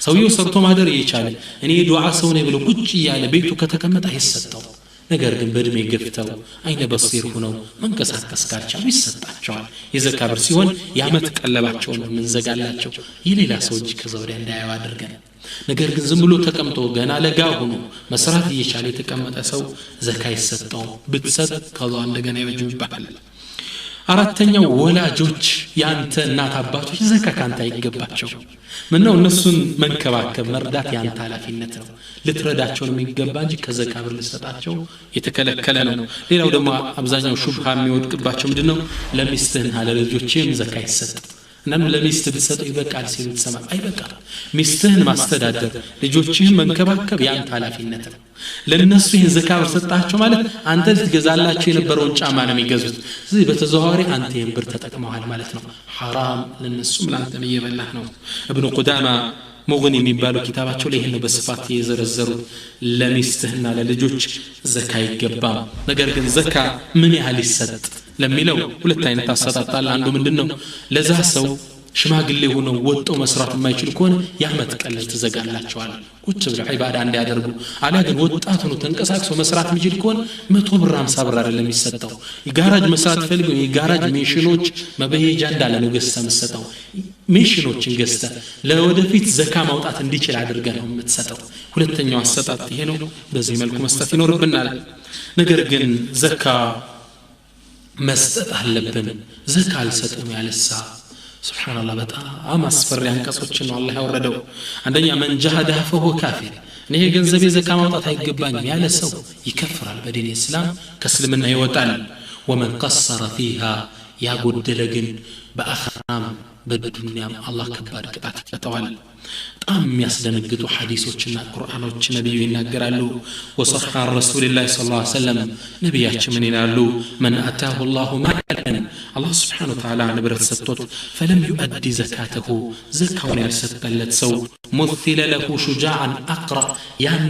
ሰውየው ሰርቶ ማደር ይቻለ እኔ ዱዓ ሰው ነኝ ብሎ ቁጭ ያለ ቤቱ ከተቀመጠ አይሰጠው ነገር ግን በእድሜ ገፍተው አይነ በሲር ሆነው መንቀሳቀስ ካልቻሉ ይሰጣቸዋል የዘካ ብር ሲሆን ያመት ቀለባቸውን ምንዘጋላቸው የሌላ ሰው እጅ ከዘውዳ እንዳያው አድርገን ነገር ግን ዝም ብሎ ተቀምጦ ገና ለጋ ሆኖ መስራት እየቻለ የተቀመጠ ሰው ዘካ ይሰጠው ብትሰጥ ከዛ እንደገና ይወጅብሃል አራተኛው ወላጆች ያንተ እናት አባቶች ዘካ ካንተ አይገባቸው ምነው እነሱን መንከባከብ መርዳት ያንተ ኃላፊነት ነው ልትረዳቸው ነው የሚገባ እንጂ ከዘካ ብር ልሰጣቸው የተከለከለ ነው ሌላው ደግሞ አብዛኛው ሹብሃ የሚወድቅባቸው ምንድነው ለሚስትህና ለልጆችህም ዘካ ይሰጥ እናም ለሚስት ብትሰጠው ይበቃል ሲሉ ተሰማ አይበቃም ሚስትህን ማስተዳደር ልጆችህን መንከባከብ ያንተ ኃላፊነት ነው ለነሱ ይሄን ዘካ በሰጣቸው ማለት አንተ ልትገዛላቸው የነበረውን ጫማ ነው የሚገዙት ስለዚህ በተዘዋዋሪ አንተ ይሄን ብር ተጠቅመዋል ማለት ነው حرام ለነሱም ላንተም እየበላህ ነው ابن قدامة ሙግኒ የሚባሉ ኪታባቸው ላይ ይሄን በስፋት የዘረዘሩት ለሚስትህና ለልጆች ዘካ ይገባ ነገር ግን ዘካ ምን ያህል ይሰጥ ለሚለው ሁለት አይነት አሰጣጣል አንዱ ምንድነው ለዛ ሰው ሽማግሌ ሆነው ወጣው መስራት የማይችል ከሆነ ያመት ቀለል ተዘጋላቸዋል ቁጭ ብለው ኢባዳ እንዲያደርጉ አላ ግን ወጣት ሆኖ ተንቀሳቅሶ መስራት የሚችል ከሆነ 100 ብር 50 ብር አይደለም የሚሰጠው የጋራጅ መስራት ፈልገው የጋራጅ ሜሽኖች መበየጃ እንዳለ ነው ገዝተህ የምትሰጠው ሜሽኖችን ገዝተህ ለወደፊት ዘካ ማውጣት እንዲችል አድርገህ ነው የምትሰጠው ሁለተኛው አሰጣጥ ይሄ ነው በዚህ መልኩ መስጠት ይኖርብናል ነገር ግን ዘካ መስጠት አለብን ዘካ አልሰጥም ያለሳ سبحان الله በጣም አስፈሪ አንቀጾችን ነው አላህ ያወረደው አንደኛ من جحده فهو كافر እኔ ገንዘቤ ዘካ ማውጣት አይገባኝም ያለ ሰው ይከፍራል በዲን እስላም ከእስልምና ይወጣል ومن قصر فيها يا ጎደለ ግን በአኺራም በዱንያም አላህ ከባድ ቅጣት ይቀጣዋል በጣም የሚያስደነግጡ ሐዲሶችና ቁርአኖች ነብዩ ይናገራሉ ወሰሐ ረሱላህ ሰለላሁ ዐለይሂ ወሰለም ነብያችን ምን ይላሉ من اتاه الله مالا الله سبحانه وتعالى ንብረት ሰጥቶት فلم يؤدي زكاته زكاውን ያልሰጠለት ሰው مثل له شجاعا اقرا ያን